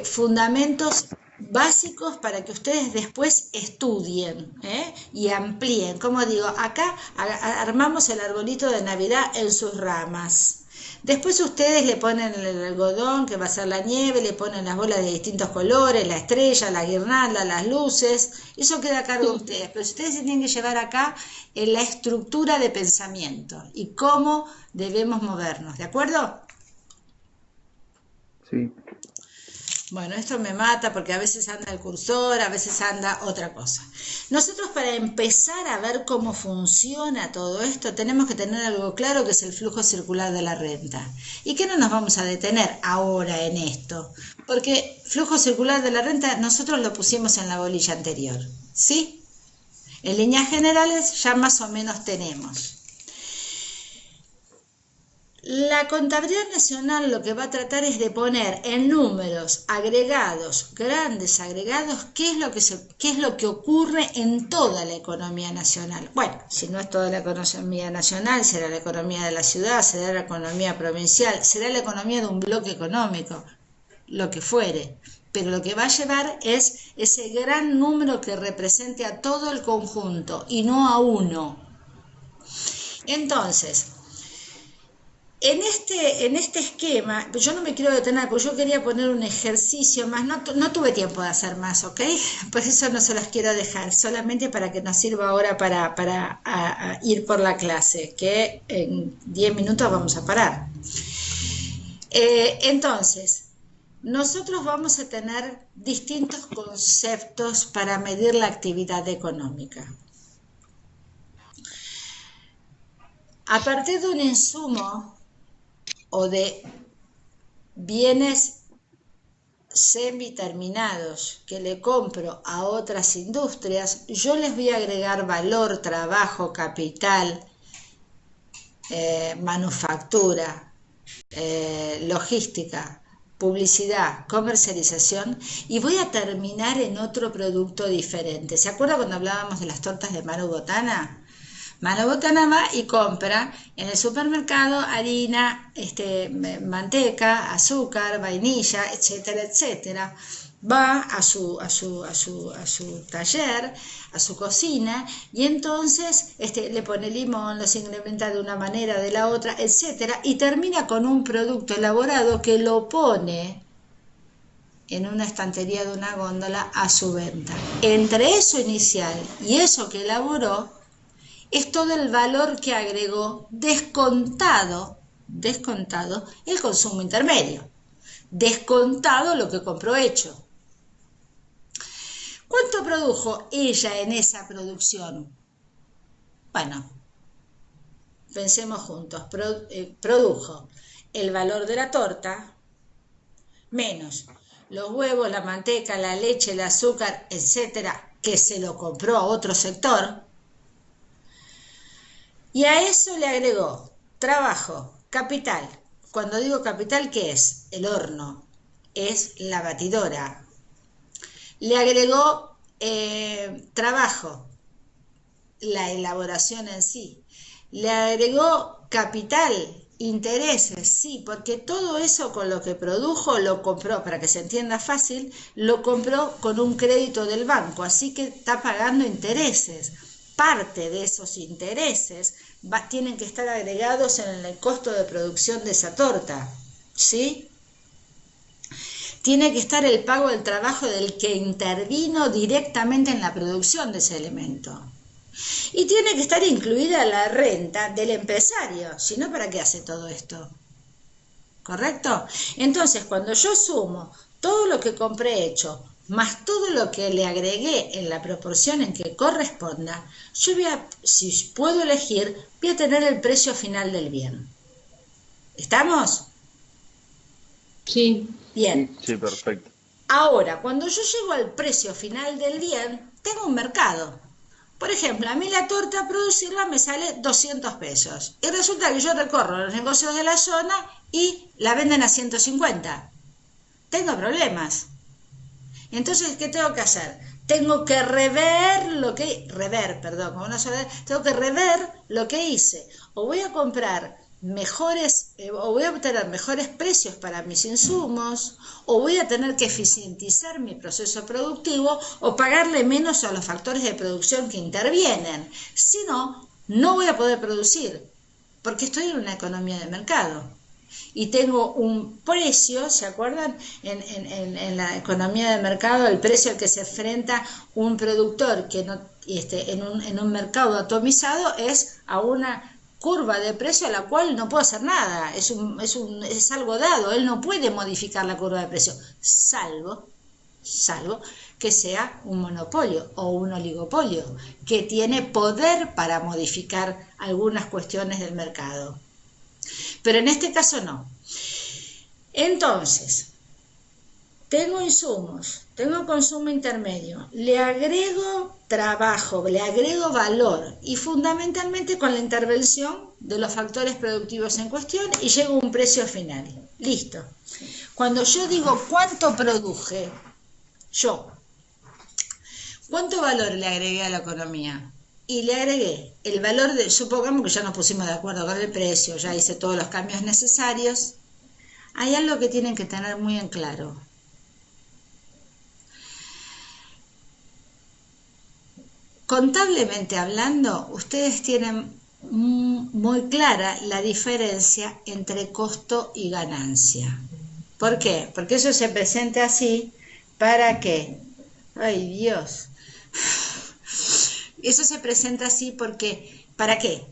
Speaker 1: fundamentos básicos para que ustedes después estudien y amplíen. Como digo, acá armamos el arbolito de Navidad en sus ramas. Después ustedes le ponen el algodón, que va a ser la nieve, le ponen las bolas de distintos colores, la estrella, la guirnalda, las luces. Eso queda a cargo de ustedes. Pero ustedes se tienen que llevar acá la estructura de pensamiento y cómo debemos movernos. ¿De acuerdo?
Speaker 7: Sí.
Speaker 1: Bueno, esto me mata porque a veces anda el cursor, a veces anda otra cosa. Nosotros, para empezar a ver cómo funciona todo esto, tenemos que tener algo claro, que es el flujo circular de la renta. ¿Y qué no nos vamos a detener ahora en esto? Porque flujo circular de la renta nosotros lo pusimos en la bolilla anterior, ¿sí? En líneas generales ya más o menos tenemos. La contabilidad nacional lo que va a tratar es de poner en números agregados, grandes agregados, qué es lo que ocurre en toda la economía nacional. Bueno, si no es toda la economía nacional, será la economía de la ciudad, será la economía provincial, será la economía de un bloque económico, lo que fuere. Pero lo que va a llevar es ese gran número que represente a todo el conjunto y no a uno. Entonces, en este esquema, yo no me quiero detener porque yo quería poner un ejercicio más, no tuve tiempo de hacer más, ¿ok? Por eso no se los quiero dejar, solamente para que nos sirva ahora para ir por la clase, que en 10 minutos vamos a parar. Entonces, nosotros vamos a tener distintos conceptos para medir la actividad económica. A partir de un insumo o de bienes semiterminados que le compro a otras industrias, yo les voy a agregar valor, trabajo, capital, manufactura, logística, publicidad, comercialización, y voy a terminar en otro producto diferente. ¿Se acuerdan cuando hablábamos de las tortas de Manu Botana? Manu Botana va y compra en el supermercado harina, manteca, azúcar, vainilla, etcétera, etcétera. va a su taller, a su cocina, y entonces le pone limón, los incrementa de una manera, de la otra, etcétera, y termina con un producto elaborado que lo pone en una estantería de una góndola a su venta. Entre eso inicial y eso que elaboró, es todo el valor que agregó, descontado el consumo intermedio, descontado lo que compró hecho. ¿Cuánto produjo ella en esa producción? Bueno, pensemos juntos. Produjo el valor de la torta menos los huevos, la manteca, la leche, el azúcar, etcétera, que se lo compró a otro sector. Y a eso le agregó trabajo, capital. Cuando digo capital, ¿qué es? El horno, es la batidora. Le agregó trabajo, la elaboración en sí. Le agregó capital, intereses, sí, porque todo eso con lo que produjo lo compró, para que se entienda fácil, lo compró con un crédito del banco, así que está pagando intereses. Parte de esos intereses tienen que estar agregados en el costo de producción de esa torta, ¿sí? Tiene que estar el pago del trabajo del que intervino directamente en la producción de ese elemento. Y tiene que estar incluida la renta del empresario, si no, ¿para qué hace todo esto? ¿Correcto? Entonces, cuando yo sumo todo lo que compré hecho, más todo lo que le agregué en la proporción en que corresponda, yo si puedo elegir, voy a tener el precio final del bien. ¿Estamos?
Speaker 4: Sí.
Speaker 1: Bien.
Speaker 5: Sí, perfecto.
Speaker 1: Ahora, cuando yo llego al precio final del bien, tengo un mercado. Por ejemplo, a mí la torta, producirla me sale 200 pesos. Y resulta que yo recorro los negocios de la zona y la venden a 150. Tengo problemas. Entonces, ¿qué tengo que hacer? Tengo que rever lo que hice. O voy a comprar o voy a obtener mejores precios para mis insumos, o voy a tener que eficientizar mi proceso productivo, o pagarle menos a los factores de producción que intervienen. Si no, no voy a poder producir, porque estoy en una economía de mercado. Y tengo un precio, ¿se acuerdan? En la economía de mercado, el precio al que se enfrenta un productor que no, en un mercado atomizado es a una curva de precio a la cual no puedo hacer nada, es algo dado, él no puede modificar la curva de precio, salvo que sea un monopolio o un oligopolio, que tiene poder para modificar algunas cuestiones del mercado. Pero en este caso no. Entonces, tengo insumos, tengo consumo intermedio, le agrego trabajo, le agrego valor y fundamentalmente con la intervención de los factores productivos en cuestión y llego a un precio final. Listo. Cuando yo digo cuánto produje, ¿cuánto valor le agregué a la economía? Y le agregué el valor supongamos que ya nos pusimos de acuerdo con el precio, ya hice todos los cambios necesarios. Hay algo que tienen que tener muy en claro. Contablemente hablando, ustedes tienen muy clara la diferencia entre costo y ganancia. ¿Por qué? Porque eso se presenta así, ¿para qué? ¡Ay, Dios! Eso se presenta así porque, ¿para qué?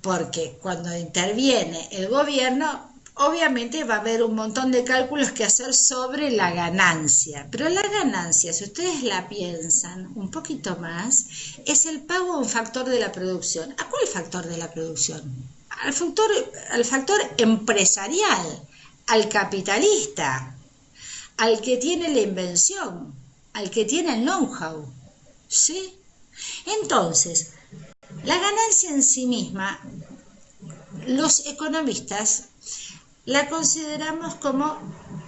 Speaker 1: Porque cuando interviene el gobierno, obviamente va a haber un montón de cálculos que hacer sobre la ganancia. Pero la ganancia, si ustedes la piensan un poquito más, es el pago a un factor de la producción. ¿A cuál factor de la producción? Al factor empresarial, al capitalista, al que tiene la invención, al que tiene el know-how. ¿Sí? Entonces, la ganancia en sí misma, los economistas la consideramos como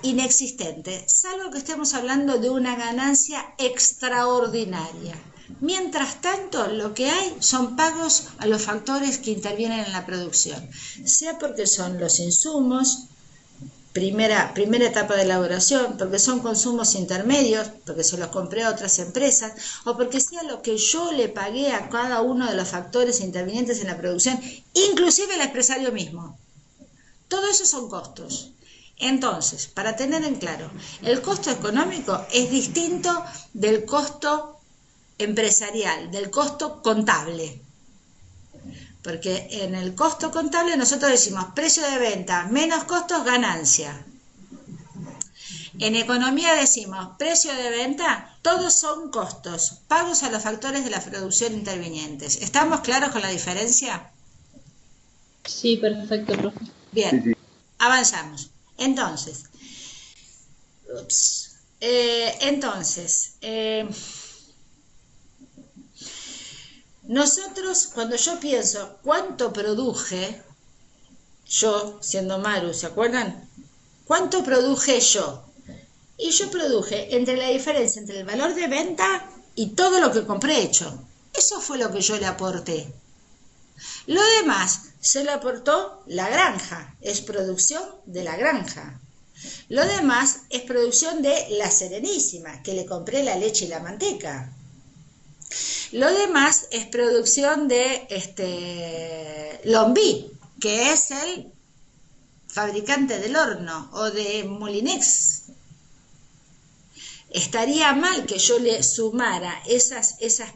Speaker 1: inexistente, salvo que estemos hablando de una ganancia extraordinaria. Mientras tanto, lo que hay son pagos a los factores que intervienen en la producción, sea porque son los insumos, primera etapa de elaboración, porque son consumos intermedios, porque se los compré a otras empresas, o porque sea lo que yo le pagué a cada uno de los factores intervinientes en la producción, inclusive el empresario mismo. Todo eso son costos. Entonces, para tener en claro, el costo económico es distinto del costo empresarial, del costo contable. Porque en el costo contable nosotros decimos precio de venta menos costos, ganancia. En economía decimos precio de venta, todos son costos, pagos a los factores de la producción intervinientes. ¿Estamos claros con la diferencia?
Speaker 4: Sí, perfecto, profe.
Speaker 1: Bien,
Speaker 7: Sí, sí.
Speaker 1: avanzamos. Entonces, nosotros, cuando yo pienso cuánto produje, yo siendo Maru, ¿se acuerdan? ¿Cuánto produje yo? Y yo produje entre la diferencia entre el valor de venta y todo lo que compré hecho. Eso fue lo que yo le aporté. Lo demás se lo aportó la granja, es producción de la granja. Lo demás es producción de la Serenísima, que le compré la leche y la manteca. Lo demás es producción de Lombí, que es el fabricante del horno, o de Molinex. Estaría mal que yo le sumara esos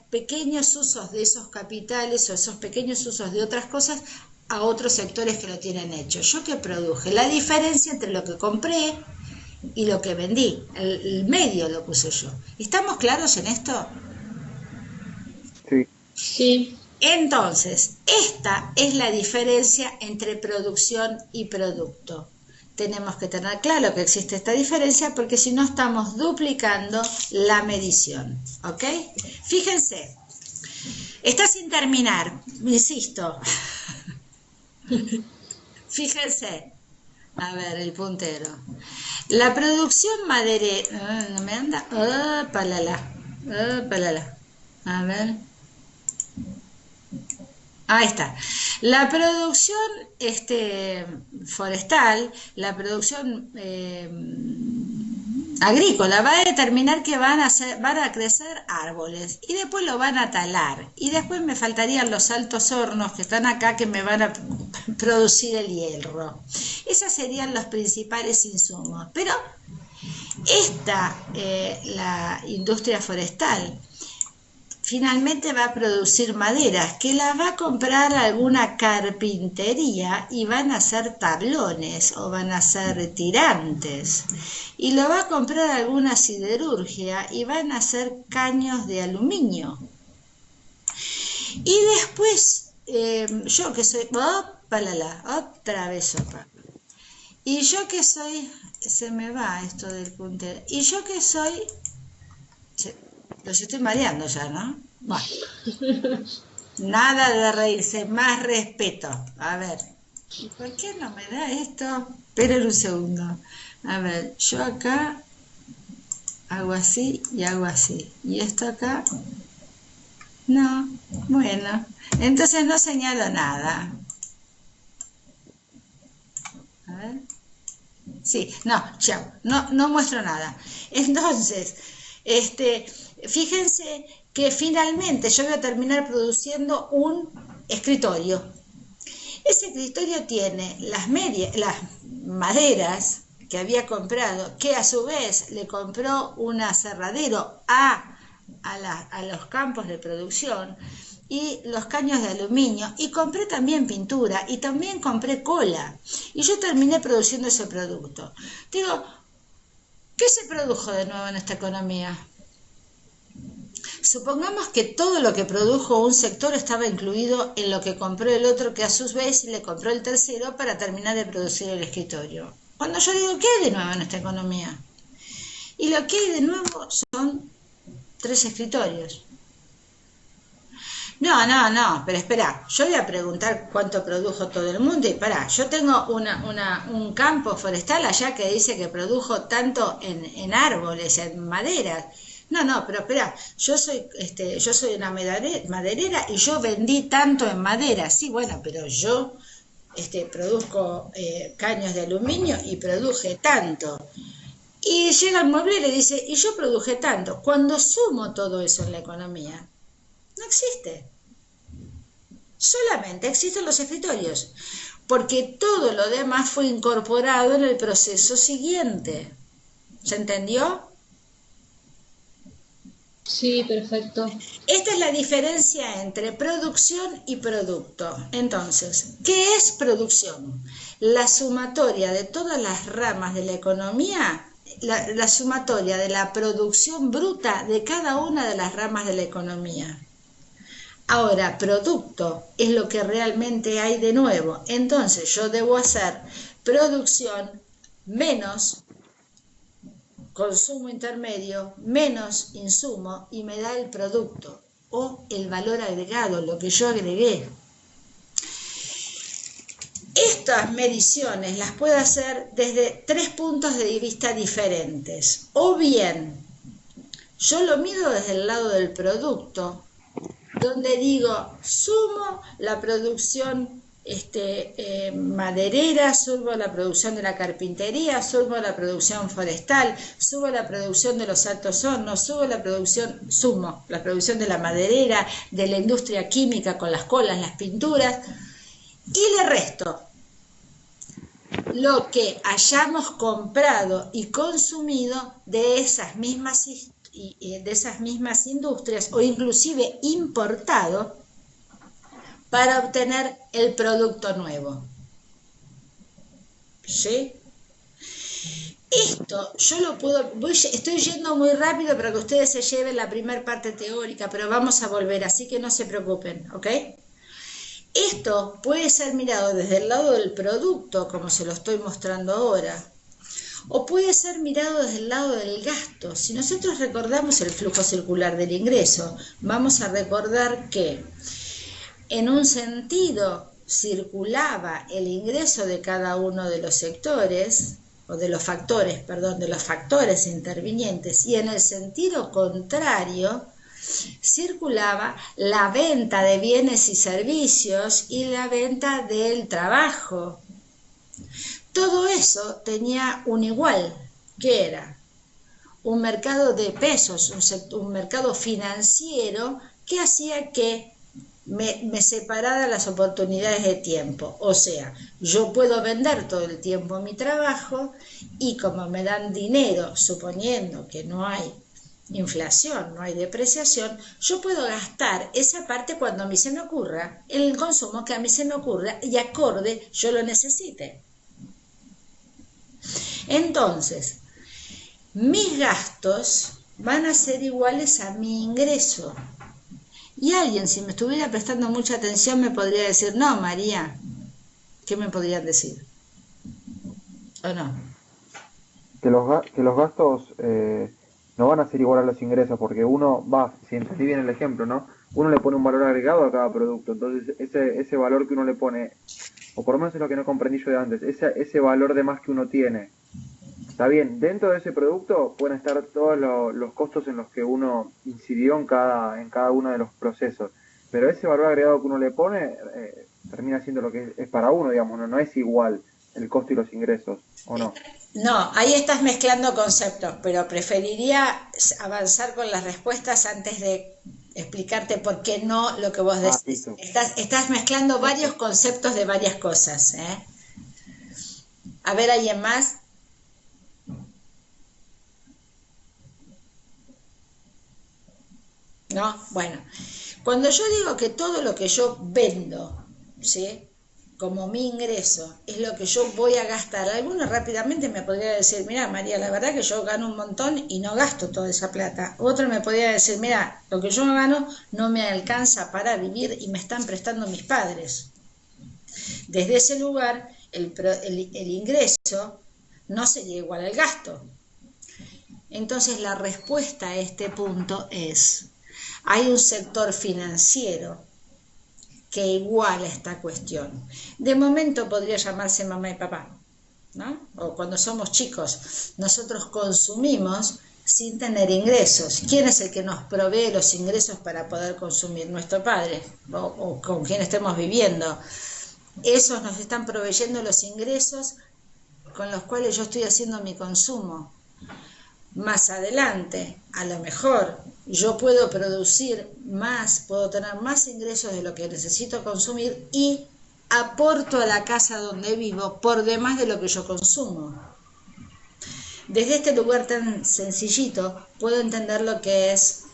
Speaker 1: pequeños usos de esos capitales o esos pequeños usos de otras cosas a otros sectores que lo tienen hecho. ¿Yo qué produje? La diferencia entre lo que compré y lo que vendí. El medio lo puse yo. ¿Estamos claros en esto?
Speaker 7: Sí.
Speaker 4: Sí,
Speaker 1: Entonces, esta es la diferencia entre producción y producto. Tenemos que tener claro que existe esta diferencia porque si no estamos duplicando la medición. ¿Ok? Fíjense, está sin terminar, insisto. Fíjense, a ver, el puntero. La producción maderera, no me anda, a ver. Ahí está. La producción forestal, la producción agrícola va a determinar que van a crecer árboles y después lo van a talar y después me faltarían los altos hornos que están acá que me van a producir el hierro. Esos serían los principales insumos. Pero la industria forestal finalmente va a producir maderas que las va a comprar alguna carpintería y van a ser tablones o van a ser tirantes. Y lo va a comprar alguna siderurgia y van a ser caños de aluminio. Y después, yo que soy... otra vez sopa. Y yo que soy... Se me va esto del puntero. Y yo que soy... Los estoy mareando ya, ¿no? Bueno. Nada de reírse, más respeto. A ver, ¿y por qué no me da esto? Esperen un segundo. A ver, yo acá hago así y hago así. Y esto acá, no. Bueno, entonces no señalo nada. A ver. Sí, no, chao. No muestro nada. Entonces, fíjense que finalmente yo voy a terminar produciendo un escritorio. Ese escritorio tiene las maderas que había comprado, que a su vez le compró un aserradero a los campos de producción, y los caños de aluminio, y compré también pintura, y también compré cola, y yo terminé produciendo ese producto. Digo, ¿qué se produjo de nuevo en esta economía? Supongamos que todo lo que produjo un sector estaba incluido en lo que compró el otro, que a su vez le compró el tercero para terminar de producir el escritorio. Cuando yo digo, ¿qué hay de nuevo en esta economía? Y lo que hay de nuevo son 3 escritorios. No, pero espera, yo voy a preguntar cuánto produjo todo el mundo y yo tengo un campo forestal allá que dice que produjo tanto en árboles, en maderas. No, pero espera, yo soy una maderera y yo vendí tanto en madera. Sí, bueno, pero yo produzco caños de aluminio y produje tanto. Y llega el mueble y le dice, y yo produje tanto. Cuando sumo todo eso en la economía, no existe. Solamente existen los escritorios, porque todo lo demás fue incorporado en el proceso siguiente. ¿Se entendió?
Speaker 4: Sí, perfecto.
Speaker 1: Esta es la diferencia entre producción y producto. Entonces, ¿qué es producción? La sumatoria de todas las ramas de la economía, la sumatoria de la producción bruta de cada una de las ramas de la economía. Ahora, producto es lo que realmente hay de nuevo. Entonces, yo debo hacer producción menos consumo intermedio, menos insumo, y me da el producto o el valor agregado, lo que yo agregué. Estas mediciones las puedo hacer desde 3 puntos de vista diferentes. O bien, yo lo mido desde el lado del producto, donde digo, sumo la producción maderera, subo la producción de la carpintería, subo la producción forestal, subo la producción de los altos hornos, sumo la producción de la maderera, de la industria química con las colas, las pinturas, y le resto lo que hayamos comprado y consumido de esas mismas industrias, o inclusive importado, para obtener el producto nuevo. ¿Sí? Esto yo lo puedo, estoy yendo muy rápido para que ustedes se lleven la primera parte teórica, pero vamos a volver, así que no se preocupen, ¿ok? Esto puede ser mirado desde el lado del producto, como se lo estoy mostrando ahora, o puede ser mirado desde el lado del gasto. Si nosotros recordamos el flujo circular del ingreso, vamos a recordar que en un sentido circulaba el ingreso de cada uno de los sectores, o de los factores intervinientes, y en el sentido contrario circulaba la venta de bienes y servicios y la venta del trabajo. Todo eso tenía un igual, que era un mercado de pesos, un mercado financiero que hacía que me separara las oportunidades de tiempo. O sea, yo puedo vender todo el tiempo mi trabajo y como me dan dinero, suponiendo que no hay inflación, no hay depreciación, yo puedo gastar esa parte cuando a mí se me ocurra, en el consumo que a mí se me ocurra y acorde yo lo necesite. Entonces, mis gastos van a ser iguales a mi ingreso. Y alguien, si me estuviera prestando mucha atención, me podría decir, no, María, ¿qué me podrían decir? ¿O no?
Speaker 7: Que los gastos no van a ser igual a los ingresos, porque uno va, si entendí bien el ejemplo, ¿no? Uno le pone un valor agregado a cada producto, entonces ese valor que uno le pone, o por lo menos es lo que no comprendí yo de antes, ese valor de más que uno tiene, está bien, dentro de ese producto pueden estar todos los costos en los que uno incidió en cada uno de los procesos, pero ese valor agregado que uno le pone termina siendo lo que es para uno, digamos, no es igual el costo y los ingresos, ¿o no?
Speaker 1: No, ahí estás mezclando conceptos, pero preferiría avanzar con las respuestas antes de explicarte por qué no lo que vos decís. Estás mezclando varios conceptos de varias cosas, ¿eh? A ver, ¿alguien más? ¿No? Bueno, cuando yo digo que todo lo que yo vendo, ¿sí?, como mi ingreso, es lo que yo voy a gastar, algunos rápidamente me podría decir, mira, María, la verdad que yo gano un montón y no gasto toda esa plata. Otro me podría decir, mira, lo que yo gano no me alcanza para vivir y me están prestando mis padres. Desde ese lugar, el ingreso no sería igual al gasto. Entonces, la respuesta a este punto es, hay un sector financiero que iguala esta cuestión. De momento podría llamarse mamá y papá, ¿no? O cuando somos chicos, nosotros consumimos sin tener ingresos. ¿Quién es el que nos provee los ingresos para poder consumir? Nuestro padre, o con quien estemos viviendo. esos nos están proveyendo los ingresos con los cuales yo estoy haciendo mi consumo. Más adelante, a lo mejor, yo puedo producir más, puedo tener más ingresos de lo que necesito consumir y aporto a la casa donde vivo por demás de lo que yo consumo. Desde este lugar tan sencillito puedo entender lo que es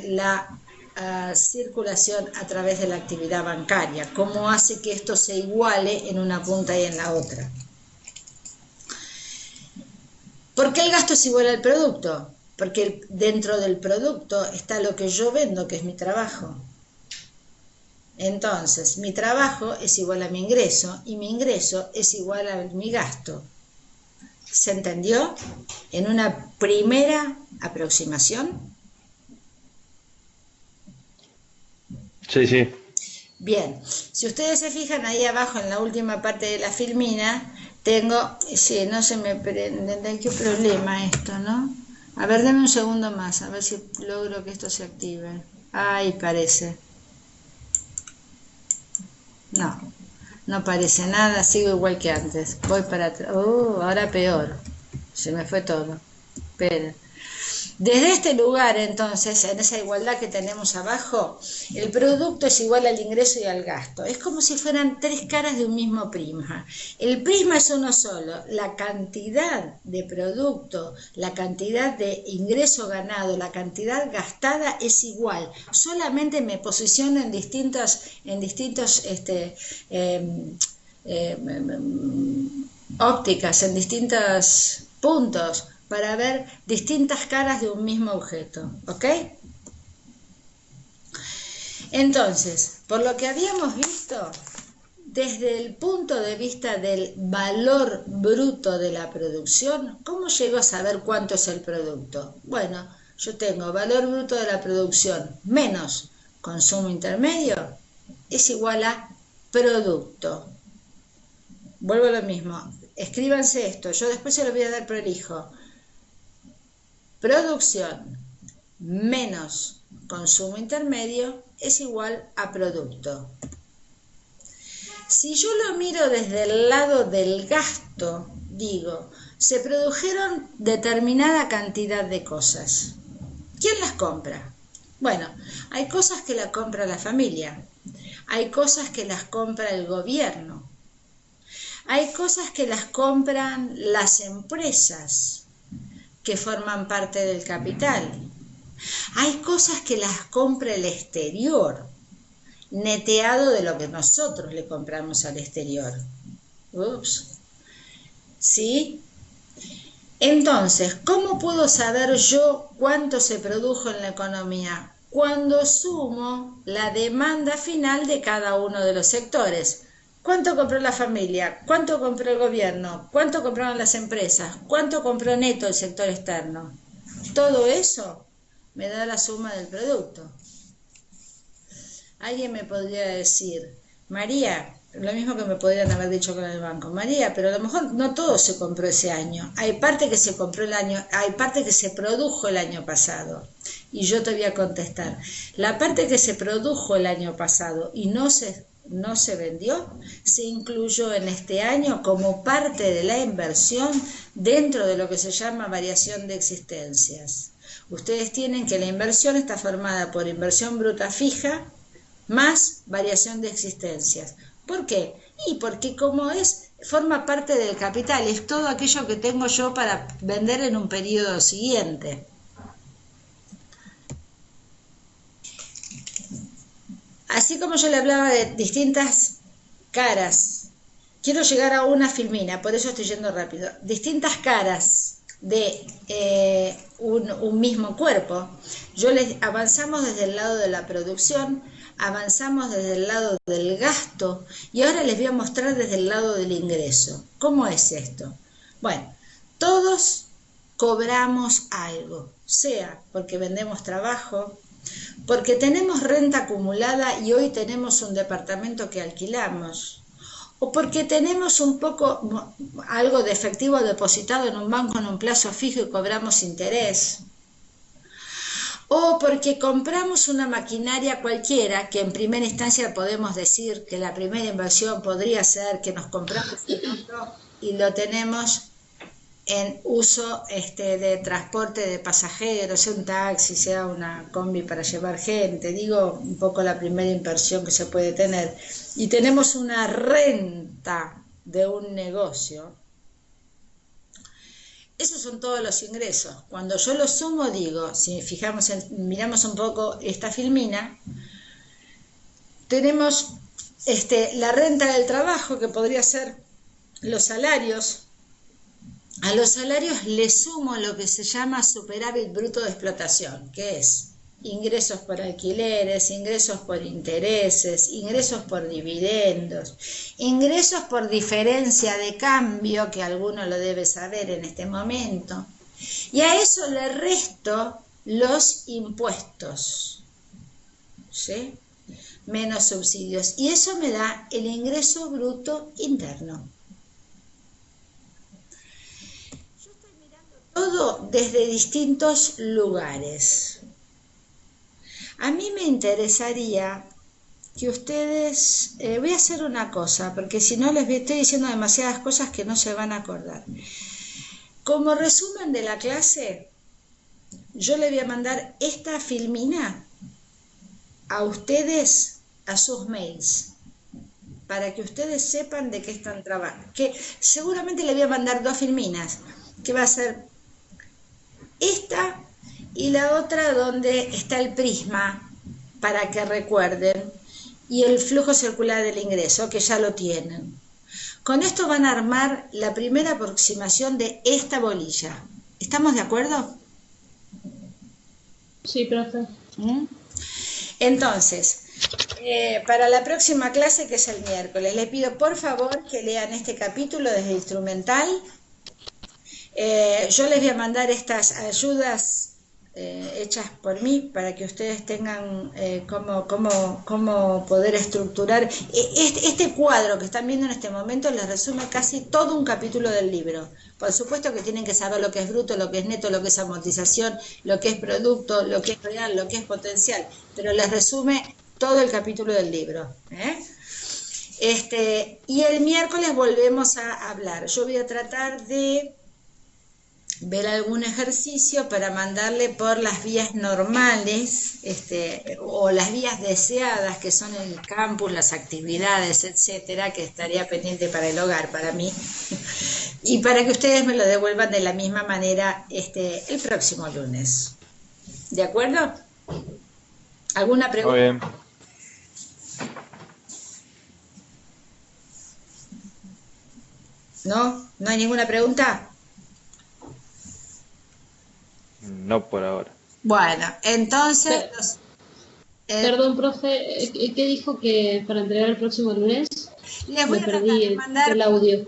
Speaker 1: la circulación a través de la actividad bancaria, cómo hace que esto se iguale en una punta y en la otra. ¿Por qué el gasto es igual al producto? Porque dentro del producto está lo que yo vendo, que es mi trabajo. Entonces, mi trabajo es igual a mi ingreso y mi ingreso es igual a mi gasto. ¿Se entendió? En una primera aproximación.
Speaker 5: Sí, sí.
Speaker 1: Bien, si ustedes se fijan ahí abajo en la última parte de la filmina, tengo, sí, no se me prende, qué problema esto, ¿no? A ver, deme un segundo más, a ver si logro que esto se active. Ahí parece. No, no parece nada, sigo igual que antes. Voy para atrás. Ahora peor. Se me fue todo. Espera. Desde este lugar, entonces, en esa igualdad que tenemos abajo, el producto es igual al ingreso y al gasto. Es como si fueran tres caras de un mismo prisma. El prisma es uno solo. La cantidad de producto, la cantidad de ingreso ganado, la cantidad gastada es igual. Solamente me posiciono en distintos ópticas, en distintos puntos, para ver distintas caras de un mismo objeto, ¿ok? Entonces, por lo que habíamos visto, desde el punto de vista del valor bruto de la producción, ¿cómo llego a saber cuánto es el producto? Bueno, yo tengo valor bruto de la producción menos consumo intermedio es igual a producto. Vuelvo a lo mismo, escríbanse esto, yo después se lo voy a dar prolijo. Producción menos consumo intermedio es igual a producto. Si yo lo miro desde el lado del gasto, digo, se produjeron determinada cantidad de cosas. ¿Quién las compra? Bueno, hay cosas que las compra la familia, hay cosas que las compra el gobierno, hay cosas que las compran las empresas que forman parte del capital. Hay cosas que las compra el exterior, neteado de lo que nosotros le compramos al exterior. Ups. ¿Sí? Entonces, ¿cómo puedo saber yo cuánto se produjo en la economía? Cuando sumo la demanda final de cada uno de los sectores. ¿Cuánto compró la familia? ¿Cuánto compró el gobierno? ¿Cuánto compraron las empresas? ¿Cuánto compró neto el sector externo? Todo eso me da la suma del producto. Alguien me podría decir, María, lo mismo que me podrían haber dicho con el banco, María, pero a lo mejor no todo se compró ese año. Hay parte que se compró el año, hay parte que se produjo el año pasado. Y yo te voy a contestar, la parte que se produjo el año pasado y no se vendió, se incluyó en este año como parte de la inversión dentro de lo que se llama variación de existencias. Ustedes tienen que la inversión está formada por inversión bruta fija más variación de existencias. ¿Por qué? Y porque como forma parte del capital, es todo aquello que tengo yo para vender en un periodo siguiente. Así como yo le hablaba de distintas caras, quiero llegar a una filmina, por eso estoy yendo rápido, distintas caras de un mismo cuerpo. Avanzamos desde el lado de la producción, avanzamos desde el lado del gasto y ahora les voy a mostrar desde el lado del ingreso. ¿Cómo es esto? Bueno, todos cobramos algo, sea porque vendemos trabajo, porque tenemos renta acumulada y hoy tenemos un departamento que alquilamos, o porque tenemos algo de efectivo depositado en un banco en un plazo fijo y cobramos interés, o porque compramos una maquinaria cualquiera, que en primera instancia podemos decir que la primera inversión podría ser que nos compramos un auto y lo tenemos en uso de transporte de pasajeros, sea un taxi, sea una combi para llevar gente, digo un poco la primera inversión que se puede tener, y tenemos una renta de un negocio. Esos son todos los ingresos. Cuando yo los sumo, digo, si miramos un poco esta filmina, tenemos la renta del trabajo, que podría ser los salarios. A los salarios le sumo lo que se llama superávit bruto de explotación, que es ingresos por alquileres, ingresos por intereses, ingresos por dividendos, ingresos por diferencia de cambio, que alguno lo debe saber en este momento, y a eso le resto los impuestos, ¿sí? Menos subsidios, y eso me da el ingreso bruto interno. Todo desde distintos lugares. A mí me interesaría que ustedes, voy a hacer una cosa, porque si no les estoy diciendo demasiadas cosas que no se van a acordar. Como resumen de la clase, yo le voy a mandar esta filmina a ustedes, a sus mails, para que ustedes sepan de qué están trabajando. Que seguramente le voy a mandar 2 filminas, que va a ser esta y la otra donde está el prisma, para que recuerden, y el flujo circular del ingreso, que ya lo tienen. Con esto van a armar la primera aproximación de esta bolilla. ¿Estamos de acuerdo?
Speaker 4: Sí, profe.
Speaker 1: Entonces, para la próxima clase, que es el miércoles, les pido por favor que lean este capítulo desde instrumental. Yo les voy a mandar estas ayudas hechas por mí para que ustedes tengan cómo poder estructurar. Este cuadro que están viendo en este momento les resume casi todo un capítulo del libro. Por supuesto que tienen que saber lo que es bruto, lo que es neto, lo que es amortización, lo que es producto, lo que es real, lo que es potencial, pero les resume todo el capítulo del libro, y el miércoles volvemos a hablar. Yo voy a tratar de ver algún ejercicio para mandarle por las vías normales, o las vías deseadas, que son el campus, las actividades, etcétera, que estaría pendiente para el hogar, para mí, y para que ustedes me lo devuelvan de la misma manera el próximo lunes. ¿De acuerdo? ¿Alguna pregunta?
Speaker 6: Muy bien.
Speaker 1: ¿No? ¿No hay ninguna pregunta?
Speaker 5: No por ahora.
Speaker 1: Bueno, entonces...
Speaker 4: Perdón, profe, ¿qué dijo que para entregar el próximo lunes?
Speaker 1: Les voy
Speaker 4: Me
Speaker 1: a tratar
Speaker 4: perdí
Speaker 1: de mandar
Speaker 4: el audio.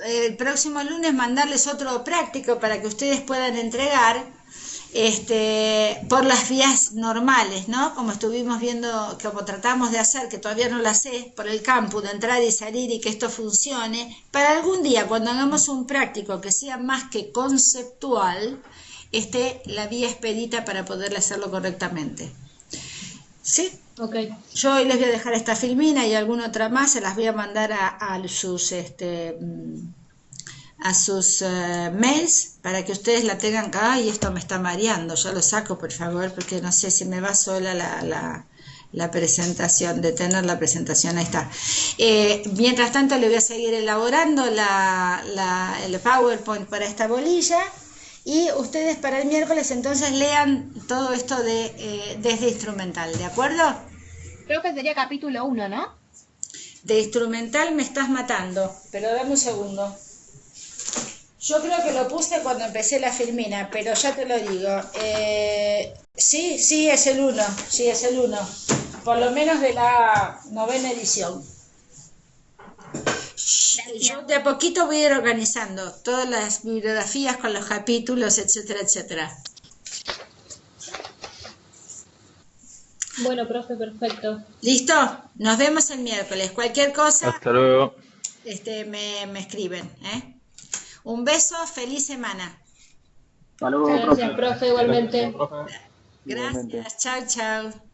Speaker 1: el próximo lunes, mandarles otro práctico para que ustedes puedan entregar por las vías normales, ¿no? Como estuvimos viendo, como tratamos de hacer, que todavía no la sé, por el campus, de entrar y salir y que esto funcione, para algún día, cuando hagamos un práctico que sea más que conceptual, la vía expedita para poder hacerlo correctamente. ¿Sí?
Speaker 4: Ok.
Speaker 1: Yo hoy les voy a dejar esta filmina y alguna otra más, se las voy a mandar a sus mails para que ustedes la tengan acá. Y esto me está mareando, yo lo saco por favor, porque no sé si me va sola la presentación, de tener la presentación. Ahí está. Mientras tanto le voy a seguir elaborando el PowerPoint para esta bolilla. Y ustedes para el miércoles entonces lean todo esto desde instrumental, ¿de acuerdo?
Speaker 2: Creo que sería capítulo 1, ¿no?
Speaker 1: De instrumental me estás matando, pero dame un segundo. Yo creo que lo puse cuando empecé la filmina, pero ya te lo digo. Sí, es el 1, sí, es el 1. Por lo menos de la 9ª edición. Yo de a poquito voy a ir organizando todas las bibliografías con los capítulos, etcétera, etcétera.
Speaker 4: Bueno, profe, perfecto.
Speaker 1: ¿Listo? Nos vemos el miércoles. Cualquier cosa,
Speaker 5: Hasta luego.
Speaker 1: me escriben. Un beso, feliz semana.
Speaker 7: Hasta luego,
Speaker 4: Gracias, profe, igualmente.
Speaker 6: Profe.
Speaker 7: Igualmente.
Speaker 1: Gracias, chao, chao.